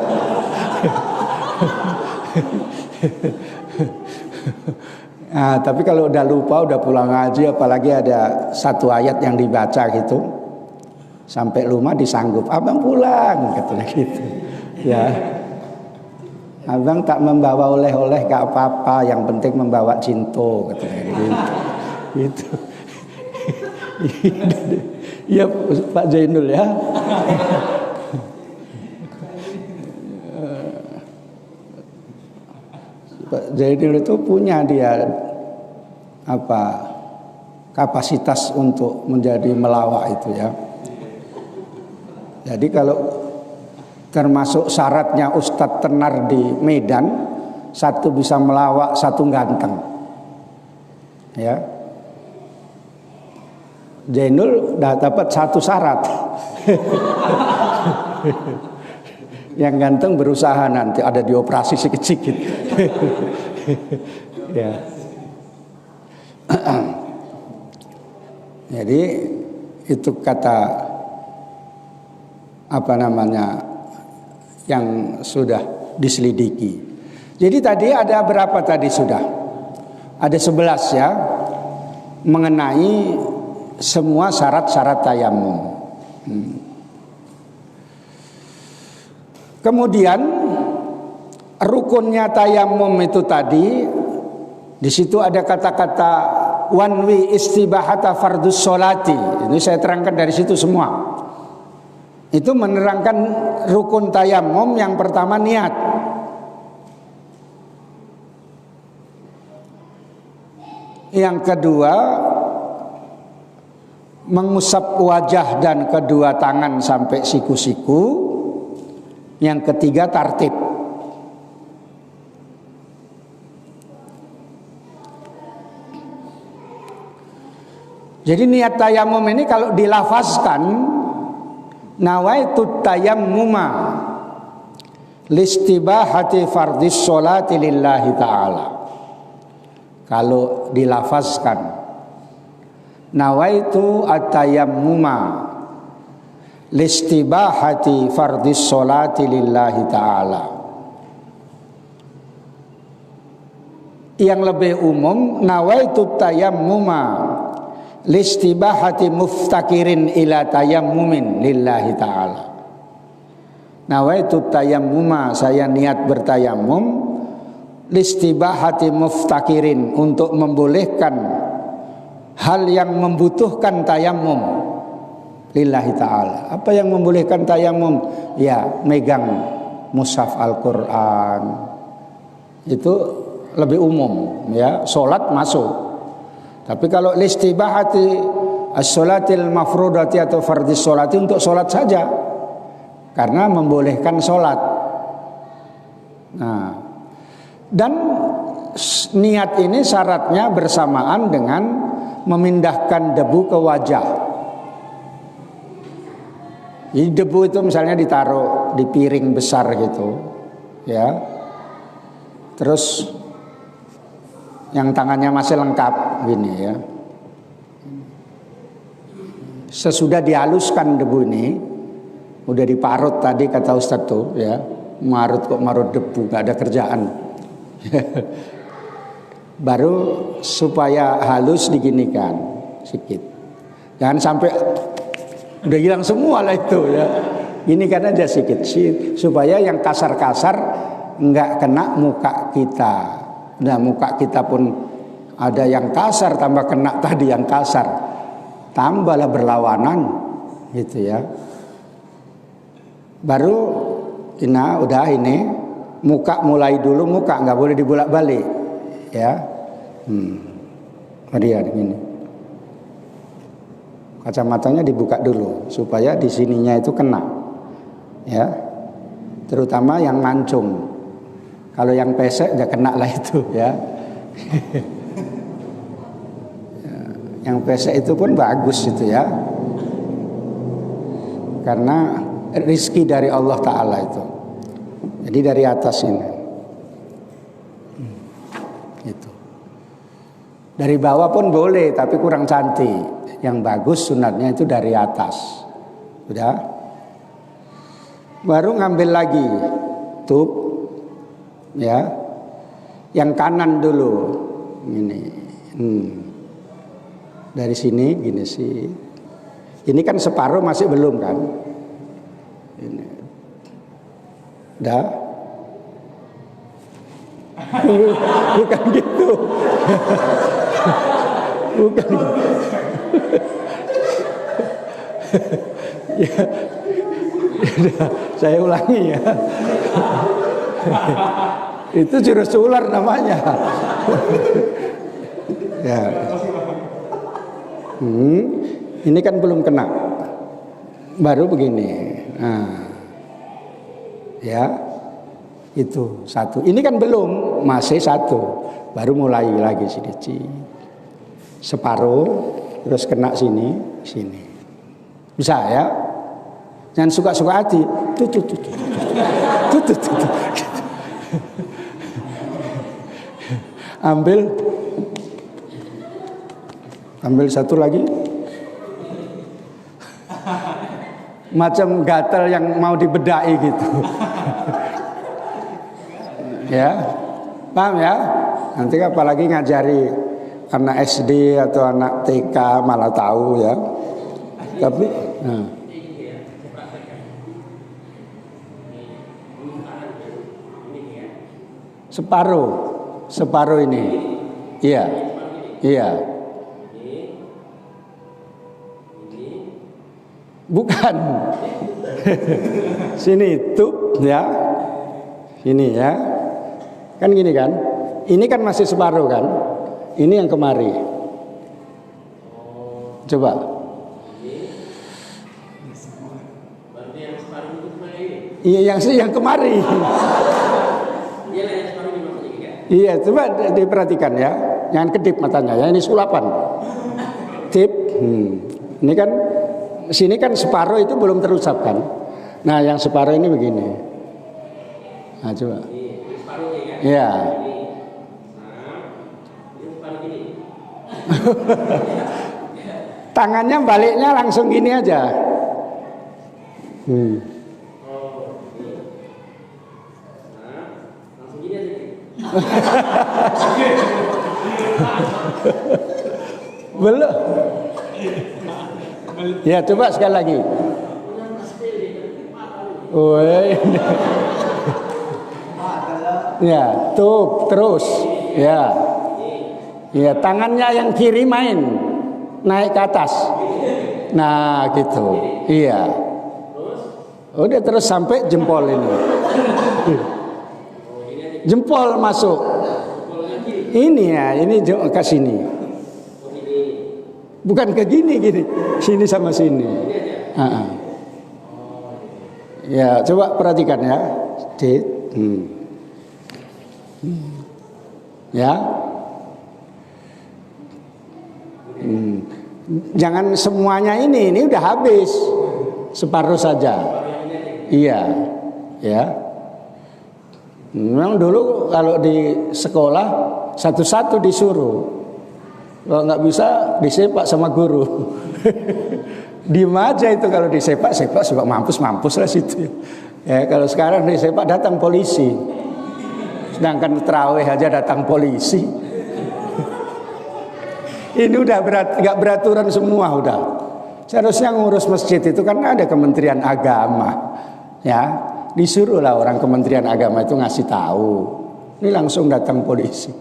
Nah, tapi kalau udah lupa, udah pulang ngaji, apalagi ada satu ayat yang dibaca gitu, sampai rumah disanggup, abang pulang katanya gitu. Ya. Abang tak membawa oleh-oleh gak apa-apa, yang penting membawa cinta katanya gitu. Iya Pak Zainul ya. Pak Zainul itu punya dia kapasitas untuk menjadi melawak itu ya. Jadi kalau termasuk syaratnya Ustadz tenar di Medan, satu bisa melawak, satu ganteng. Ya. Zainul udah dapat satu syarat. Yang ganteng berusaha nanti ada dioperasi sedikit-sedikit. Ya. Jadi itu kata yang sudah diselidiki. Jadi tadi ada berapa tadi sudah? Ada 11 ya, mengenai semua syarat-syarat tayamum. Kemudian rukunnya tayamum itu tadi, di situ ada kata-kata wanwi istibahata fardus sholati. Ini saya terangkan dari situ semua. Itu menerangkan rukun tayamum. Yang pertama niat. Yang kedua mengusap wajah dan kedua tangan sampai siku-siku. Yang ketiga tartib. Jadi niat tayamum ini kalau dilafazkan, nawaitu tayammuma listibahati fardhis sholati lillahi ta'ala. Kalau dilafazkan, nawaitu at-tayammuma listibahati fardhis sholati lillahi ta'ala. Yang lebih umum, nawaitu tayammuma listibahati muftakirin ila tayammumin lillahi ta'ala. Nawaitu tayammuma, saya niat bertayamum, listibahati muftakirin, untuk membolehkan hal yang membutuhkan tayamum lillahi ta'ala. Apa yang membolehkan tayamum? Ya, megang mushaf Al-Quran. Itu lebih umum ya, sholat masuk. Tapi kalau listibahati as-sholatil mafrudati atau fardhis sholati, untuk sholat saja, karena membolehkan sholat. Nah, dan niat ini syaratnya bersamaan dengan memindahkan debu ke wajah. Jadi debu itu misalnya ditaruh di piring besar gitu, ya. Terus yang tangannya masih lengkap gini ya. Sesudah dihaluskan debu ini, udah diparut tadi kata Ustadz tuh ya, marut kok marut debu, gak ada kerjaan. Baru supaya halus diginikan sedikit. Jangan sampai udah hilang semua lah itu ya. Ini kan aja sedikit supaya yang kasar-kasar nggak kena muka kita. Nah, muka kita pun ada yang kasar, tambah kena tadi yang kasar, tambahlah berlawanan gitu ya. Baru udah ini muka, mulai dulu muka, nggak boleh dibolak-balik ya. Dia gini, kacamatanya dibuka dulu supaya di sininya itu kena ya, terutama yang mancung. Kalau yang pesek ya kena lah itu ya. Yang pesek itu pun bagus itu ya, karena rizki dari Allah Ta'ala itu. Jadi dari atas ini itu. Dari bawah pun boleh, tapi kurang cantik. Yang bagus sunatnya itu dari atas. Udah. Baru ngambil lagi tub ya, yang kanan dulu ini. Dari sini gini sih. Ini kan separuh masih belum kan? Ini. Dah. Bukan gitu. Bukan. Ya. Saya ulangi ya. Itu jurus ular namanya. Ya. Ini kan belum kena, baru begini. Nah, ya, itu satu. Ini kan belum, masih satu, baru mulai lagi sedikit. Separuh, terus kena sini, sini. Bisa ya? Jangan suka-suka hati. Tuh. Ambil satu lagi. Macam gatal yang mau dibedai gitu. Ya, paham ya? Nanti apalagi ngajari anak SD atau anak TK malah tahu ya. Tapi separuh ini. Iya. Bukan. Sini tuh ya. Sini ya. Kan gini kan? Ini kan masih separuh kan? Ini yang kemari. Coba. Iya yang kemari. Iya, coba diperhatikan ya. Jangan kedip matanya ya. Ini sulapan. Tip. Ini kan sini kan separuh itu belum terucap kan. Nah, yang separuh ini begini. Nah, coba. Iya. Tangannya baliknya langsung gini aja. Belum. Ya, coba sekali lagi. Ya, tuh terus. Ya. Ya, tangannya yang kiri main naik ke atas. Nah, gitu. Iya. Udah terus sampai jempol ini. Jempol masuk. Ini ya, ini ke sini. Bukan ke gini. Sini sama sini. Ya, coba perhatikan ya. Ya. Jangan semuanya ini udah habis. Separuh saja. Iya. Ya. Memang dulu kalau di sekolah satu-satu disuruh. Kalau nggak bisa disepak sama guru. Diem aja itu kalau disepak suka mampus lah situ. Ya, kalau sekarang disepak datang polisi. Sedangkan terawih aja datang polisi. Ini udah nggak beraturan semua udah. Seharusnya ngurus masjid itu kan ada Kementerian Agama, ya disuruhlah orang Kementerian Agama itu ngasih tahu. Ini langsung datang polisi,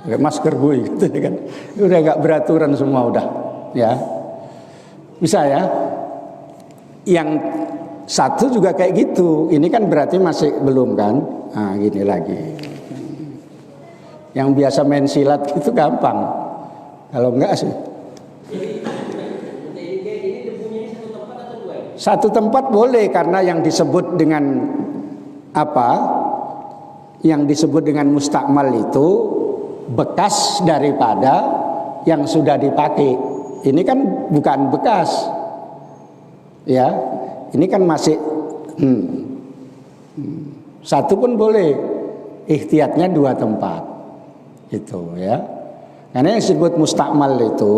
pakai masker bui, gitu kan. Udah nggak beraturan semua udah, ya bisa ya. Yang satu juga kayak gitu. Ini kan berarti masih belum kan? Nah, gini lagi. Yang biasa main silat itu gampang. Kalau enggak sih. Satu tempat boleh karena yang disebut dengan apa? Yang disebut dengan mustakmal itu bekas daripada yang sudah dipakai. Ini kan bukan bekas. Ya, ini kan masih satu pun boleh. Ihtiyatnya 2 tempat. Itu ya. Karena yang disebut mustakmal itu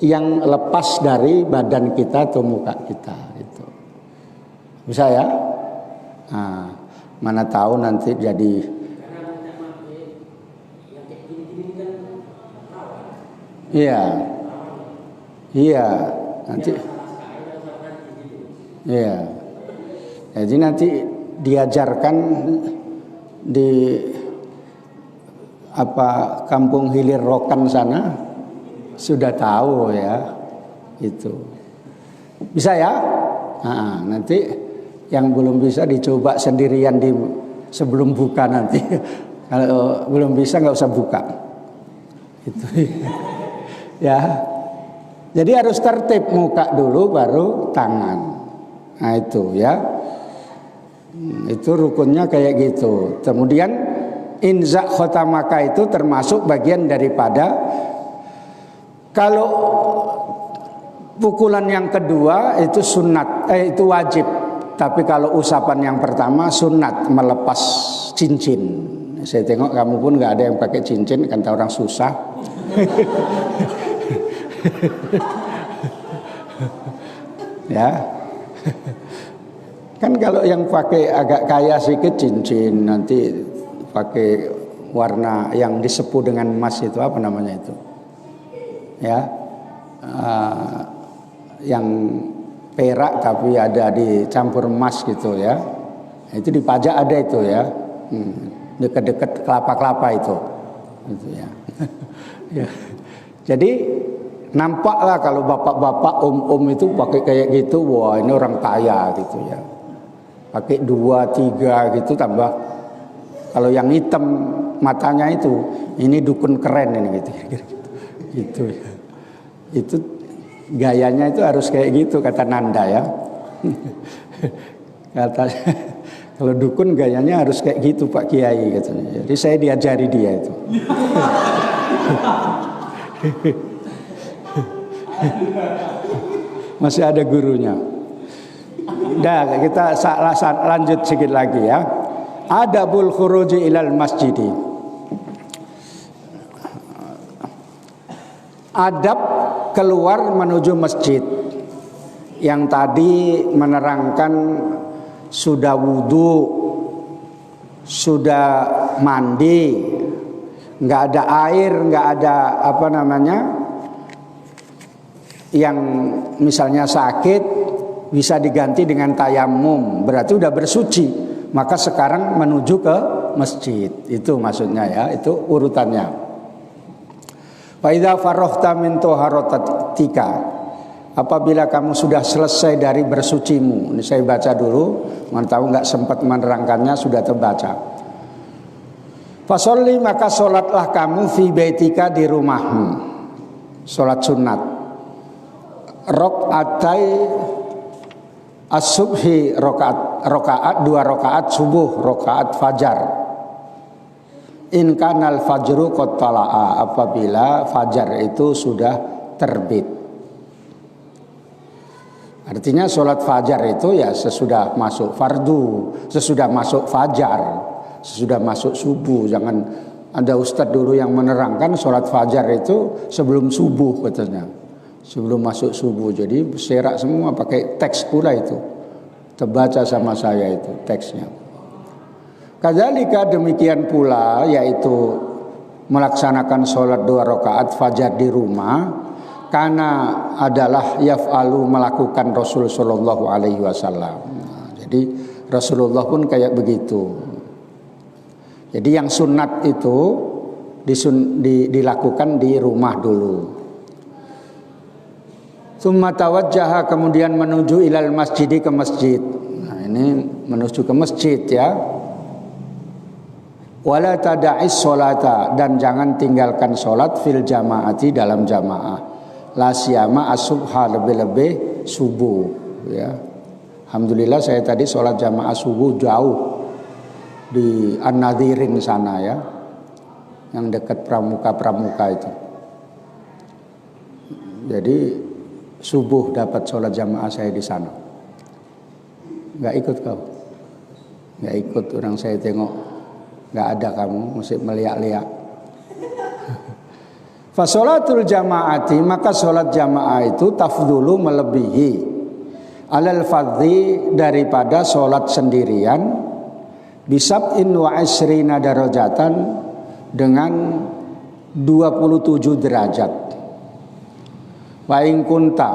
yang lepas dari badan kita atau muka kita itu. Bisa ya? Nah, mana tahu nanti jadi Iya, nanti iya. Jadi nanti diajarkan di Kampung Hilir Rokan sana sudah tahu ya itu bisa ya. Nah, nanti yang belum bisa dicoba sendirian di sebelum buka nanti. Kalau belum bisa nggak usah buka. Itu ya. Jadi harus tertib, muka dulu baru tangan. Nah itu ya. Itu rukunnya kayak gitu. Kemudian inza khotamaka itu termasuk bagian daripada, kalau pukulan yang kedua itu sunat, itu wajib. Tapi kalau usapan yang pertama sunat, melepas cincin. Saya tengok kamu pun nggak ada yang pakai cincin, kan orang susah. Ya. Kan kalau yang pakai agak kaya sedikit cincin, nanti pakai warna yang disepuh dengan emas itu apa namanya itu? Ya. Yang perak tapi ada dicampur emas gitu ya. Itu dipajak ada itu ya. Dekat-dekat kelapa-kelapa itu. Gitu ya. Ya. Jadi nampaklah kalau bapak-bapak, om-om itu pakai kayak gitu, wah ini orang kaya gitu ya. Pakai 2, 3 gitu tambah. Kalau yang hitam matanya itu, ini dukun keren ini gitu. Gitu ya. Itu gayanya itu harus kayak gitu kata Nanda ya. Katanya kalau dukun gayanya harus kayak gitu Pak Kiai katanya. Jadi saya diajari dia itu. Masih ada gurunya. Dah kita lanjut sedikit lagi ya. Adabul khuruji ilal masjidi. Adab keluar menuju masjid. Yang tadi menerangkan sudah wudu, sudah mandi, nggak ada air, nggak ada apa namanya, yang misalnya sakit bisa diganti dengan tayamum, berarti udah bersuci, maka sekarang menuju ke masjid. Itu maksudnya ya, itu urutannya. Fa idza faraghta min taharatika, apabila kamu sudah selesai dari bersucimu. Ini saya baca dulu, mau tahu nggak sempat menerangkannya, sudah terbaca. Fasolli, maka solatlah kamu fi baitika, di rumahmu, solat sunat. Rokaatai as-subhi, rokaat 2 rokaat subuh, rokaat fajar. In kanal fajru qad tala'a, apabila fajar itu sudah terbit. Artinya sholat fajar itu ya sesudah masuk fardu, sesudah masuk fajar, sesudah masuk subuh. Jangan ada ustadz dulu yang menerangkan sholat fajar itu sebelum subuh katanya, sebelum masuk subuh. Jadi serak semua, pakai teks pula itu, terbaca sama saya itu teksnya. Kadzalika, demikian pula, yaitu melaksanakan sholat 2 rakaat fajar di rumah, karena adalah yaf'alu, melakukan Rasul sallallahu alaihi wasallam. Jadi Rasulullah pun kayak begitu. Jadi yang sunat itu dilakukan di rumah dulu. Tsumma tawajjaha, kemudian menuju ilal masjidi, ke masjid. Nah, ini menuju ke masjid ya. Wala tada'is sholata, dan jangan tinggalkan sholat fil jamaati, dalam jamaah. La siyama as-subha, lebih-lebih subuh ya. Alhamdulillah saya tadi sholat jamaah subuh jauh di An-Nadirin sana ya, yang dekat pramuka itu. Jadi subuh dapat sholat jamaah saya di sana. Nggak ikut kau? Nggak ikut, orang saya tengok nggak ada kamu, mesti meliak-liak. Fasolatul jamaati, maka sholat jamaah itu tafdulu, melebihi, alal fadhi, daripada sholat sendirian, bisab'in wa isrina darajatan, dengan 27 derajat. Wa in kunta,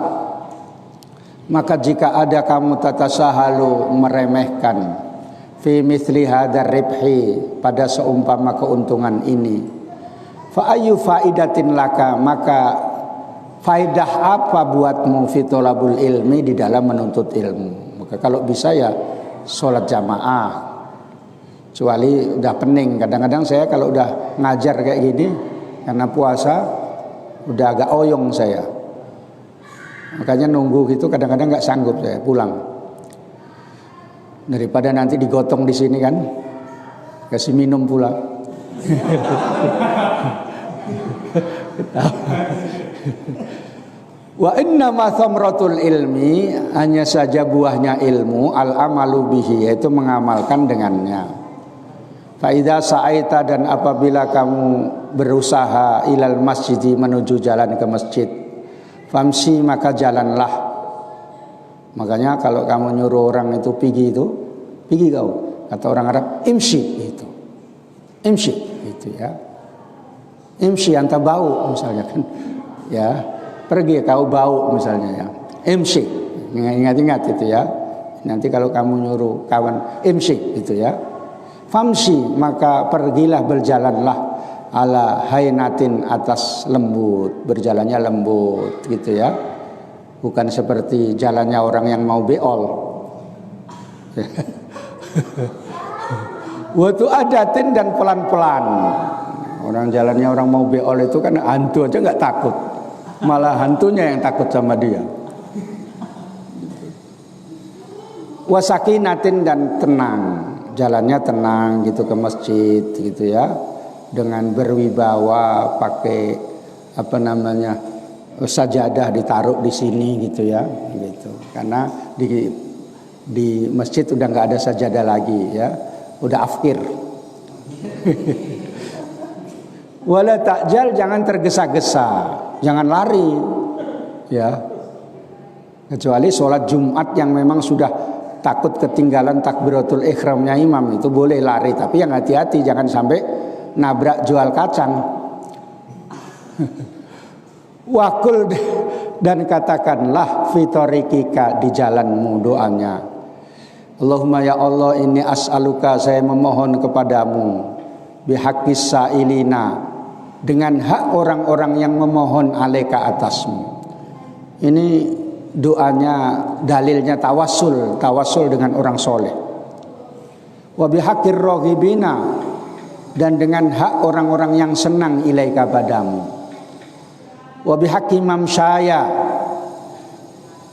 maka jika ada kamu tatasahalu, meremehkan, fi mithli hadar ribhi, pada seumpama keuntungan ini, fa ayyu faidatin laka, maka faidah apa buatmu, fi thalabul ilmi, di dalam menuntut ilmu. Maka kalau bisa ya sholat jamaah, Kecuali udah pening. Kadang-kadang saya kalau udah ngajar kayak gini karena puasa udah agak oyong saya. Makanya nunggu gitu kadang-kadang nggak sanggup saya pulang. Daripada nanti digotong di sini kan, kasih minum pula. Wa inna ma thamratul ilmi, hanya saja buahnya ilmu, al amalu bihi, yaitu mengamalkan dengannya. Fa idza sa'aita, dan apabila kamu berusaha ilal masjidi, menuju jalan ke masjid, famsi, maka jalanlah. Makanya kalau kamu nyuruh orang itu pergi kau, kata orang Arab imshi, itu imshi itu ya, imshi anta bau misalnya kan ya, pergi kau bau misalnya ya, imshi, ingat-ingat itu ya. Nanti kalau kamu nyuruh kawan imshi itu ya, famshi, maka pergilah, berjalanlah, ala hainatin, atas lembut, berjalannya lembut gitu ya, bukan seperti jalannya orang yang mau beol. Waktu adatin, dan pelan-pelan. Orang jalannya orang mau beol itu kan hantu aja nggak takut, malah hantunya yang takut sama dia. Wasakinatin, dan tenang, jalannya tenang gitu ke masjid gitu ya, dengan berwibawa, pakai apa namanya, sajadah ditaruh di sini gitu ya, gitu. Karena di masjid udah nggak ada sajadah lagi ya, udah afkir. Wala takjal, jangan tergesa-gesa, jangan lari ya, kecuali sholat Jumat yang memang sudah takut ketinggalan takbiratul ihramnya imam, itu boleh lari, tapi yang hati-hati jangan sampai nabrak jual kacang. Wakul, dan katakanlah fitorikika, di jalanmu, doanya, Allahumma ya Allah, ini as'aluka, saya memohon kepadamu, bihaqqis sa'ilina, dengan hak orang-orang yang memohon, alaika, atasmu. Ini doanya, dalilnya tawasul dengan orang soleh. Wa bihaqqir raghibina, dan dengan hak orang-orang yang senang, ilaika, padamu. Wa bihaqqi mamsyaya,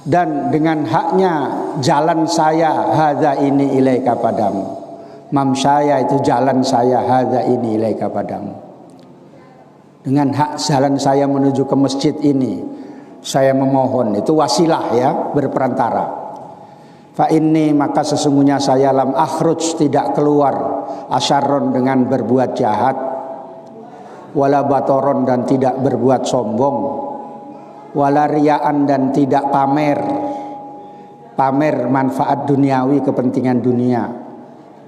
dan dengan haknya jalan saya, hadza, ini, ilaika, padamu. Mamsyaya itu jalan saya, hadza, ini, ilaika, padamu. Dengan hak jalan saya menuju ke masjid ini, saya memohon, itu wasilah ya, berperantara. Fa inni, maka sesungguhnya saya, lam akhruj, tidak keluar, asyarron, dengan berbuat jahat, wala batoron, dan tidak berbuat sombong, wala riyaan, dan tidak pamer manfaat duniawi, kepentingan dunia,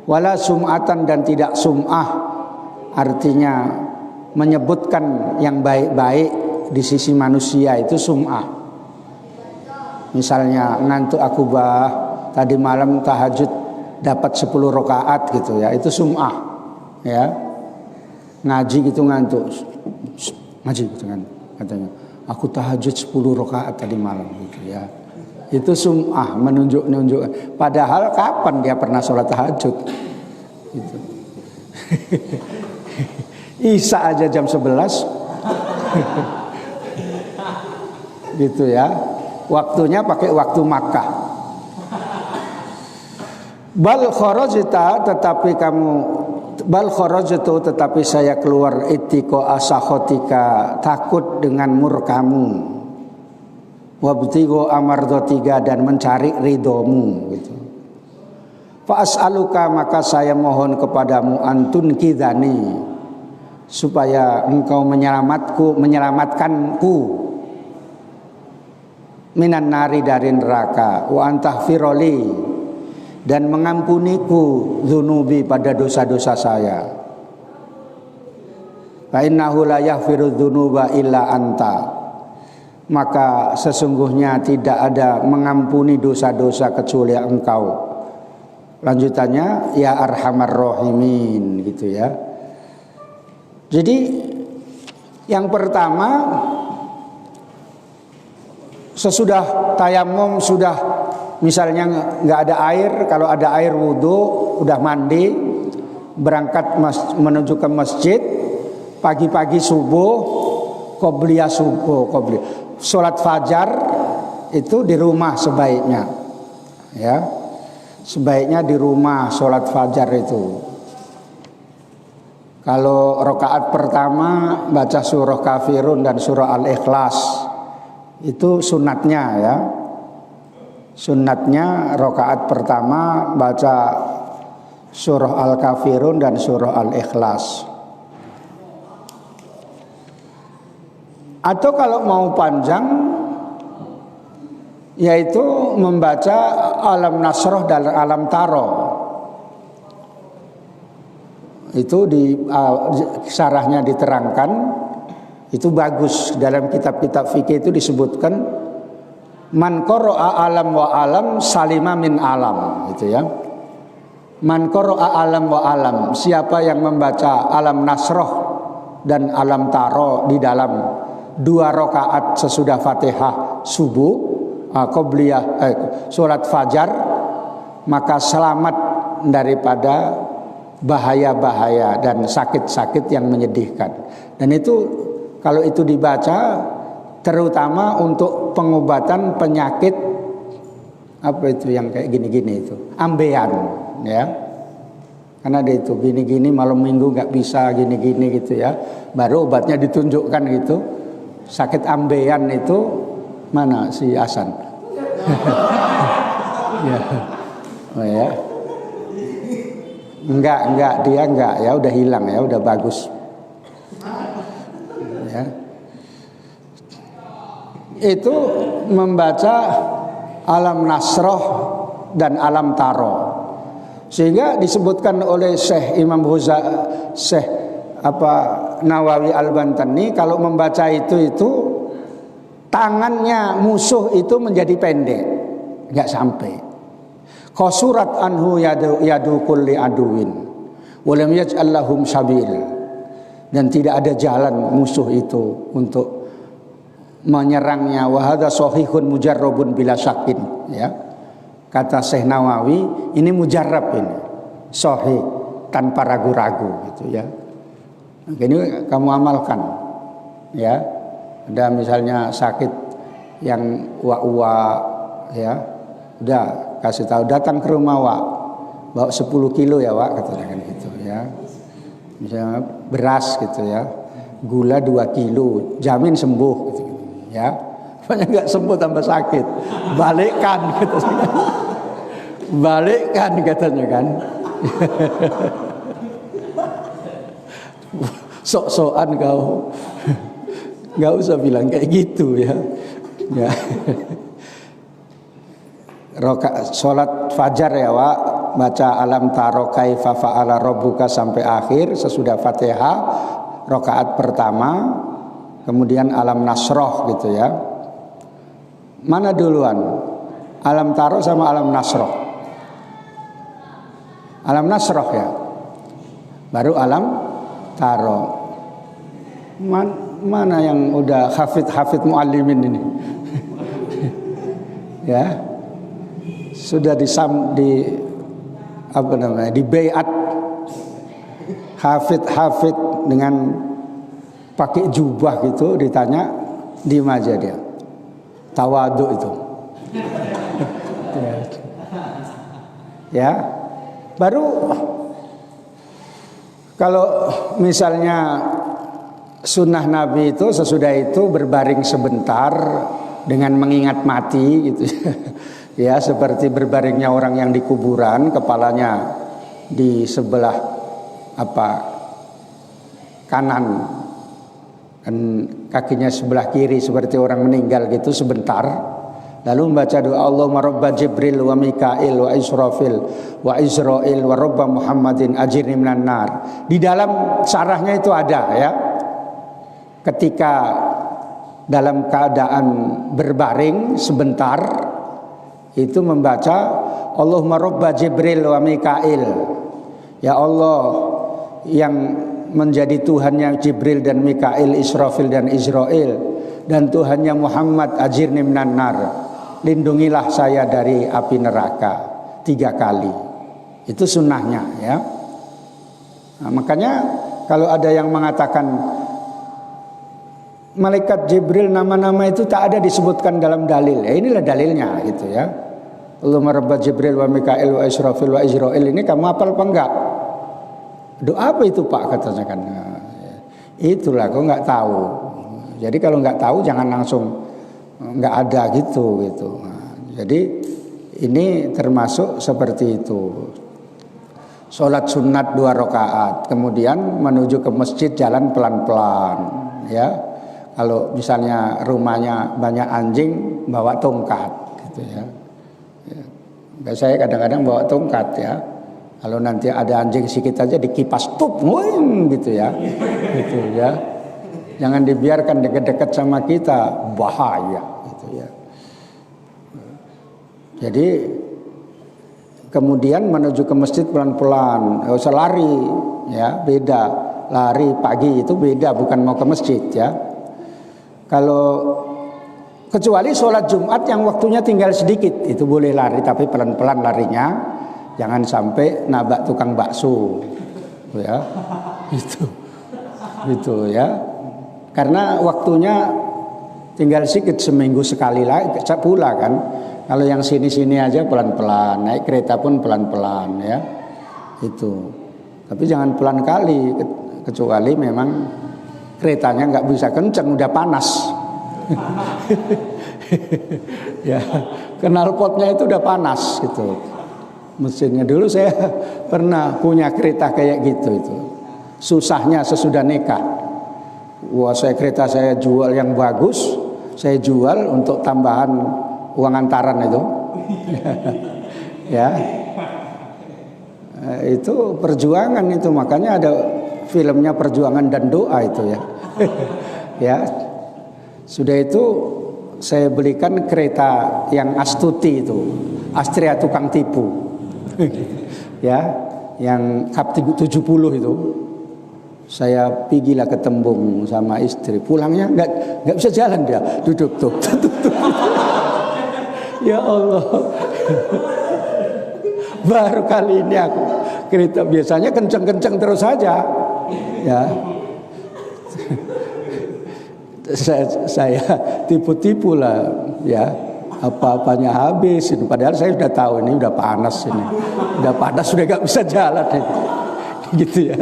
wala sum'atan, dan tidak sum'ah, artinya menyebutkan yang baik-baik di sisi manusia, itu sum'ah. Misalnya ngantuk aku tadi malam tahajud dapat 10 rakaat gitu ya, itu sum'ah ya. Ngaji gitu ngantuk, ngaji gitu kan katanya, aku tahajud 10 rakaat tadi malam gitu ya. Itu sum'ah, menunjuk, padahal kapan dia pernah sholat tahajud gitu. Isya aja jam 11 gitu ya, waktunya pakai waktu Makkah. Bal kharajta, tetapi saya keluar, itiko asakhotika, takut dengan murkamu, wabtigo amardotiga, dan mencari ridhomu gitu. Fa as'aluka, maka saya mohon kepadamu, antun kidani, supaya engkau menyelamatkanku, minan nari, dari neraka, wa antahfiroli, dan mengampuniku, dzunubi, pada dosa-dosa saya. Fa innahu la yaghfiru dzunuba illa anta, maka sesungguhnya tidak ada mengampuni dosa-dosa kecuali engkau. Lanjutannya, ya arhamar rahimin gitu ya. Jadi yang pertama, sesudah tayamum, sudah misalnya nggak ada air, kalau ada air wudhu, udah mandi, berangkat menuju ke masjid pagi-pagi subuh, qobliyah subuh, sholat fajar itu di rumah sebaiknya, ya, sebaiknya di rumah sholat fajar itu. Kalau rakaat pertama baca surah Kafirun dan surah Al-Ikhlas, itu sunatnya ya. Sunatnya rakaat pertama baca surah Al-Kafirun dan surah Al-Ikhlas. Atau kalau mau panjang, yaitu membaca Alam Nasroh dan Alam Taro. Itu di syarahnya diterangkan, itu bagus. Dalam kitab-kitab fikih itu disebutkan man qara'a alam wa alam salima min alam, gitu ya. Man qara'a alam wa alam, siapa yang membaca Alam Nasroh dan Alam Taro di dalam 2 rakaat sesudah Fatihah subuh, qobliyah salat fajar, maka selamat daripada bahaya-bahaya dan sakit-sakit yang menyedihkan. Dan itu kalau itu dibaca terutama untuk pengobatan penyakit apa itu yang kayak gini-gini itu, ambeien, ya. Karena ada itu gini-gini malam minggu nggak bisa gini-gini gitu ya, baru obatnya ditunjukkan gitu. Sakit ambeien itu mana si Hasan? Ya. Oh ya. Enggak, dia enggak ya, udah hilang ya, udah bagus. Ya. Itu membaca Alam Nasroh dan Alam Taro. Sehingga disebutkan oleh Syekh Imam Syekh Nawawi Al-Bantani, kalau membaca itu tangannya musuh itu menjadi pendek, enggak sampai. Qasurat anhu yadu kulli aduwin walam yaj'al lahum sabil, dan tidak ada jalan musuh itu untuk menyerangnya. Wa hadza sahihun mujarrabun bila syakin, ya. Kata Syekh Nawawi, ini mujarrab, ini sahih tanpa ragu-ragu gitu ya. Ini kamu amalkan, ya. Ada misalnya sakit yang uwa-uwa, ya, udah kasih tahu, datang ke rumah Wak, bawa 10 kilo ya Wak, katanya kan gitu ya. Misalnya beras gitu ya, gula 2 kilo, jamin sembuh gitu, ya. Banyak nggak sembuh tambah sakit, balikkan gitu. Balikkan katanya kan. Sok-sokan kau, nggak usah bilang kayak gitu ya. Ya. Sholat fajar ya Wak, baca Alam Taro kaifa fa'ala rabbuka sampai akhir sesudah Fatihah rakaat pertama, kemudian Alam Nasroh gitu ya. Mana duluan? Alam Taro sama Alam Nasroh? Alam Nasroh ya, baru Alam Taro. Mana yang udah hafid muallimin ini? Ya, sudah di baiat hafid dengan pakai jubah gitu, ditanya diem aja dia, tawadhu itu. Ya, baru kalau misalnya sunnah Nabi itu sesudah itu berbaring sebentar dengan mengingat mati gitu ya, seperti berbaringnya orang yang di kuburan, kepalanya di sebelah kanan dan kakinya sebelah kiri seperti orang meninggal gitu sebentar, lalu membaca doa Allahumma rabba Jibril wa Mikail wa Israfil wa Israil wa rabba Muhammadin ajirni minan nar. Di dalam syarahnya itu ada ya, ketika dalam keadaan berbaring sebentar itu membaca Allahumma rabba Jibril wa Mikail, ya Allah yang menjadi Tuhannya Jibril dan Mikail, Israfil dan Israel, dan Tuhannya Muhammad ajirni minan nar, lindungilah saya dari api neraka 3 kali. Itu sunnahnya ya. Nah, makanya kalau ada yang mengatakan malaikat Jibril nama-nama itu tak ada disebutkan dalam dalil, ya inilah dalilnya gitu ya. Allahumma rabba Jibril wa Mikail wa Israfil wa Israil, ini kamu hafal apa enggak? Doa apa itu Pak katanya kan? Nah, itulah kau nggak tahu. Jadi kalau nggak tahu jangan langsung nggak ada gitu. Nah, jadi ini termasuk seperti itu. Sholat sunat 2 rakaat, kemudian menuju ke masjid jalan pelan-pelan, ya. Kalau misalnya rumahnya banyak anjing, bawa tongkat, gitu ya. Saya kadang-kadang bawa tongkat ya. Kalau nanti ada anjing sedikit aja dikipas tup, gitu ya, gitu ya. Jangan dibiarkan dekat-dekat sama kita, bahaya, gitu ya. Jadi kemudian menuju ke masjid pelan-pelan, nggak usah lari, ya beda. Lari pagi itu beda, bukan mau ke masjid ya. Kalau kecuali sholat Jumat yang waktunya tinggal sedikit, itu boleh lari tapi pelan-pelan larinya, jangan sampai nabrak tukang bakso, ya. Itu ya. Karena waktunya tinggal sedikit, seminggu sekali lagi pula kan. Kalau yang sini-sini aja pelan-pelan, naik kereta pun pelan-pelan ya. Itu. Tapi jangan pelan kali, kecuali memang keretanya nggak bisa kencang, udah panas. Ya, knalpotnya itu udah panas gitu. Mesinnya dulu saya pernah punya kereta kayak gitu itu. Susahnya sesudah nikah. Wah, kereta saya jual yang bagus, saya jual untuk tambahan uang antaran itu. Ya. Itu perjuangan itu, makanya ada filmnya Perjuangan dan Doa itu ya. Ya. Sudah itu saya belikan kereta yang Astuti itu, Astrea tukang tipu. Ya, yang Kap 70 itu. Saya pergilah ke Tembung sama istri. Pulangnya nggak bisa jalan dia, duduk tuh. Ya Allah. Baru kali ini aku kereta, biasanya kenceng-kenceng terus saja. Ya. Saya tipu-tipu lah ya, apa-apanya habis. Padahal saya sudah tahu ini udah panas ini, udah panas sudah nggak bisa jalan ini. Gitu ya.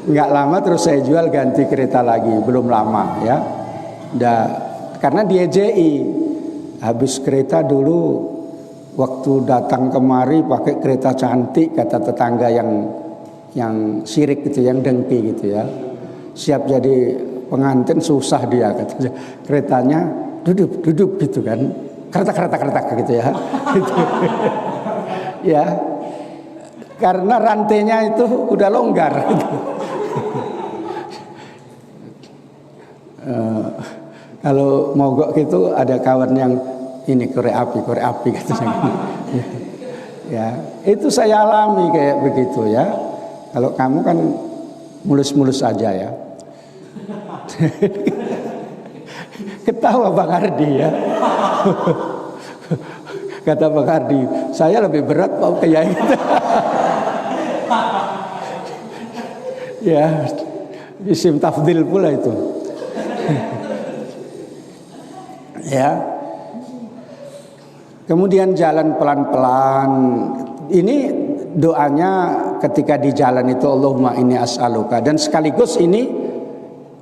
Nggak lama terus saya jual, ganti kereta lagi, belum lama ya. Karena diejei, habis kereta dulu waktu datang kemari pakai kereta cantik, kata tetangga yang sirik gitu, yang dengki gitu ya. Siap jadi pengantin susah dia katanya. Keretanya duduk gitu kan. Kereta gitu ya. Ya. Karena rantainya itu udah longgar gitu. Kalau mogok gitu ada kawan yang ini korek api gitu. Ya, itu saya alami kayak begitu ya. Kalau kamu kan mulus-mulus aja ya. Ketawa Bang Ardi ya. Kata Bang Ardi, saya lebih berat Pak kayak gitu. Ya, isim tafdil pula itu. Ya. Kemudian jalan pelan-pelan. Ini doanya ketika di jalan itu, Allahumma inni as'aluka, dan sekaligus ini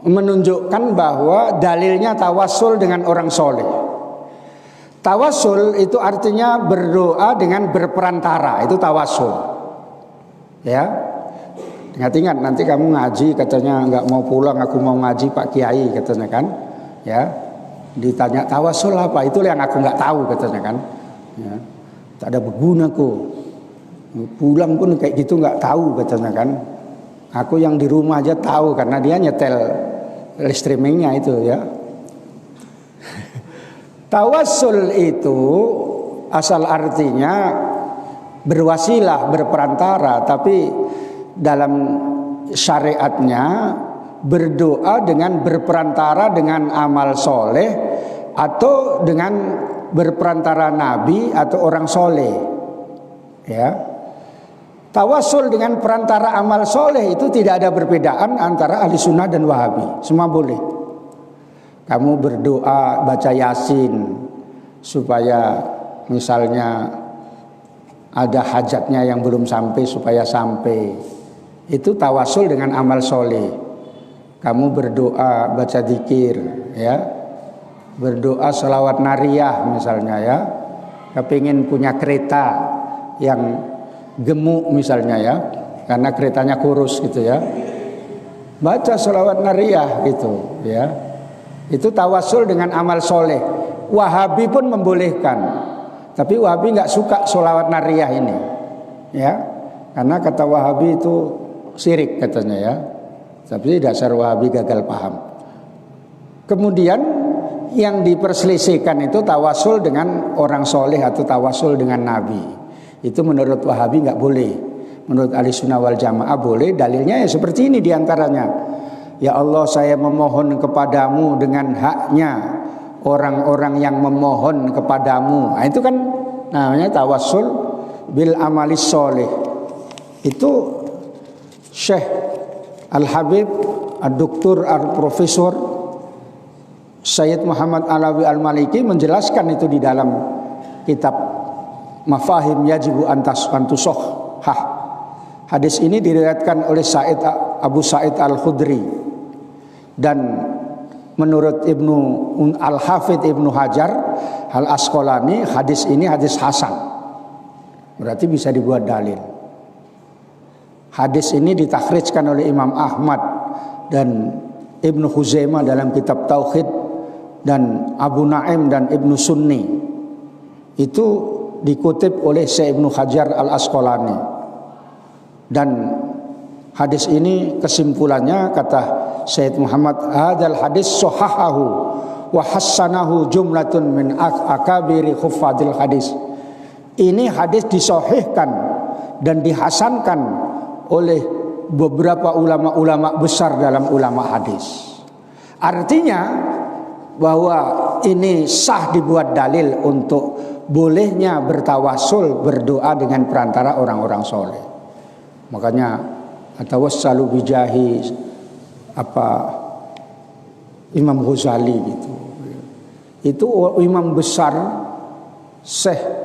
menunjukkan bahwa dalilnya tawassul dengan orang soleh. Tawassul itu artinya berdoa dengan berperantara, itu tawassul. Ya. Ingat-ingat nanti kamu ngaji katanya nggak mau pulang, aku mau ngaji Pak Kiai katanya kan. Ya. Ditanya tawassul apa? Itulah yang aku nggak tahu katanya kan. Ya. Tak ada berguna kok. Pulang pun kayak gitu nggak tahu katanya kan. Aku yang di rumah aja tahu karena dia nyetel streamingnya itu ya. Tawassul itu asal artinya berwasilah, berperantara, tapi dalam syariatnya berdoa dengan berperantara dengan amal soleh atau dengan berperantara nabi atau orang soleh. Ya. Tawasul dengan perantara amal soleh itu tidak ada perbedaan antara ahli sunnah dan wahabi. Semua boleh. Kamu berdoa baca yasin supaya misalnya ada hajatnya yang belum sampai supaya sampai. Itu tawasul dengan amal soleh. Kamu berdoa baca zikir, ya, berdoa selawat nariyah misalnya, ya, kepingin punya kereta yang gemuk misalnya, ya, karena keretanya kurus gitu, ya, baca selawat nariyah gitu, ya. Itu tawasul dengan amal soleh. Wahabi pun membolehkan, tapi Wahabi nggak suka selawat nariyah ini, ya, karena kata Wahabi itu syirik katanya, ya. Tapi dasar Wahabi gagal paham. Kemudian yang diperselisihkan itu tawasul dengan orang soleh atau tawasul dengan Nabi. Itu menurut Wahabi nggak boleh. Menurut Ahli Sunnah wal Jamaah boleh. Dalilnya ya seperti ini diantaranya. Ya Allah, saya memohon kepadamu dengan haknya orang-orang yang memohon kepadamu. Nah, itu kan namanya tawasul bil amalis soleh. Itu Syekh Al-Habib Ad-Doktor Al-Profesor Sayyid Muhammad Alawi Al-Maliki menjelaskan itu di dalam kitab Mafahim Yajibu Antusohhah. Hadis ini diriwayatkan oleh Abu Sa'id Al-Khudri, dan menurut Ibnu Al-Hafidh Ibnu Hajar Al-Asqalani hadis ini hadis hasan. Berarti bisa dibuat dalil. Hadis ini ditakhrijkan oleh Imam Ahmad dan Ibnu Huzaimah dalam kitab Tauhid, dan Abu Naim dan Ibnu Sunni. Itu dikutip oleh Syekh Ibnu Hajar Al-Asqalani. Dan hadis ini kesimpulannya kata Syekh Muhammad, hadzal hadis sahahahu wa hassanahu jumlatun min akabiri huffadil hadis. Ini hadis disahihkan dan dihasankan oleh beberapa ulama-ulama besar dalam ulama hadis. Artinya bahwa ini sah dibuat dalil untuk bolehnya bertawasul, berdoa dengan perantara orang-orang soleh. Makanya atawassalu bijahi Imam Ghazali gitu. Itu imam besar Syekh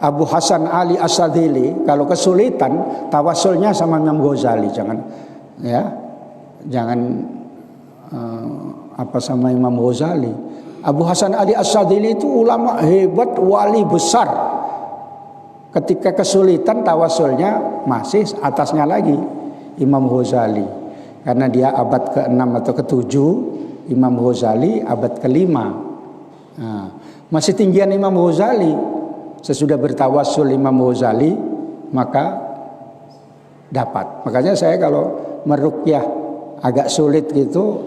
Abu Hasan Ali As-Sadili, kalau kesulitan tawasulnya sama Imam Ghazali, jangan sama Imam Ghazali. Abu Hasan Ali As-Sadili itu ulama hebat, wali besar. Ketika kesulitan tawasulnya masih atasnya lagi Imam Ghazali, karena dia abad ke-6 atau ke-7, Imam Ghazali abad ke-5. Nah, masih tinggian Imam Ghazali. Sesudah bertawasul Imam Ghazali maka dapat. Makanya saya kalau meruqyah agak sulit gitu,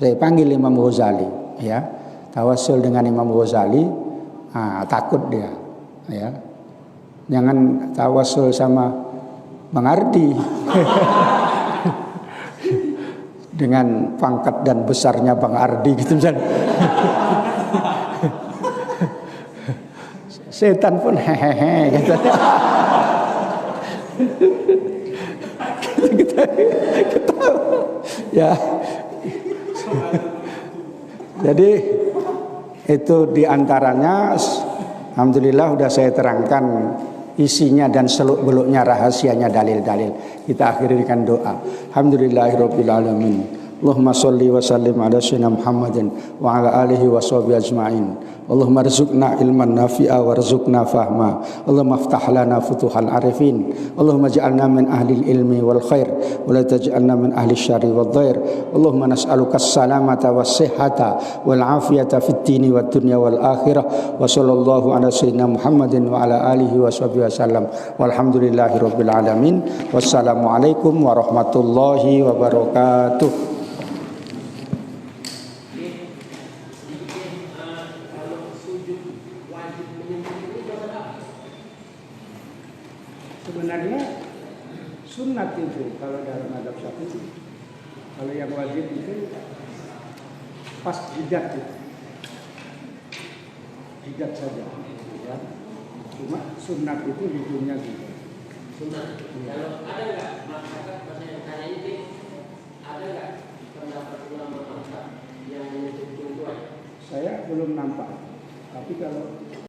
saya panggil Imam Ghazali, ya. Tawasul dengan Imam Ghazali, takut dia, ya. Jangan tawasul sama Bang Ardi dengan pangkat dan besarnya Bang Ardi gitu misalnya. Setan pun hehehe gitu. Kita ya. Jadi itu diantaranya, alhamdulillah sudah saya terangkan isinya dan seluk-beluknya, rahasianya, dalil-dalil. Kita akhiri dengan doa. Alhamdulillahirabbil alamin. Allahumma sholli wa sallim ala sayyidina Muhammadin wa ala alihi wa sahbihi ajma'in. Allahumma rzuqna ilman nafi'a warzuqna fahma. Allahumma aftah lana futuhal arifin. Allahumma ja'alna min ahli ilmi wal khair wa la taj'alna min ahli syarri wad dhair. Allahumma nas'aluka as-salamata was sihhata wal afiyata fid dini wad dunya wal akhirah. Wa sallallahu ala sayyidina Muhammadin wa ala alihi wa sahbihi wasallam. Walhamdulillahirabbil alamin. Wassalamualaikum warahmatullahi wabarakatuh. Sebenarnya sunat itu kalau dalam adab Syafi'i. Kalau yang wajib itu pas jidat itu. Jidat saja, ya. Cuma sunat itu hidungnya juga. Sunnah. Kalau ada nggak masyarakat yang tanya ini, ada nggak pendapat ulama mazhab yang menyebut itu? Saya belum nampak, tapi kalau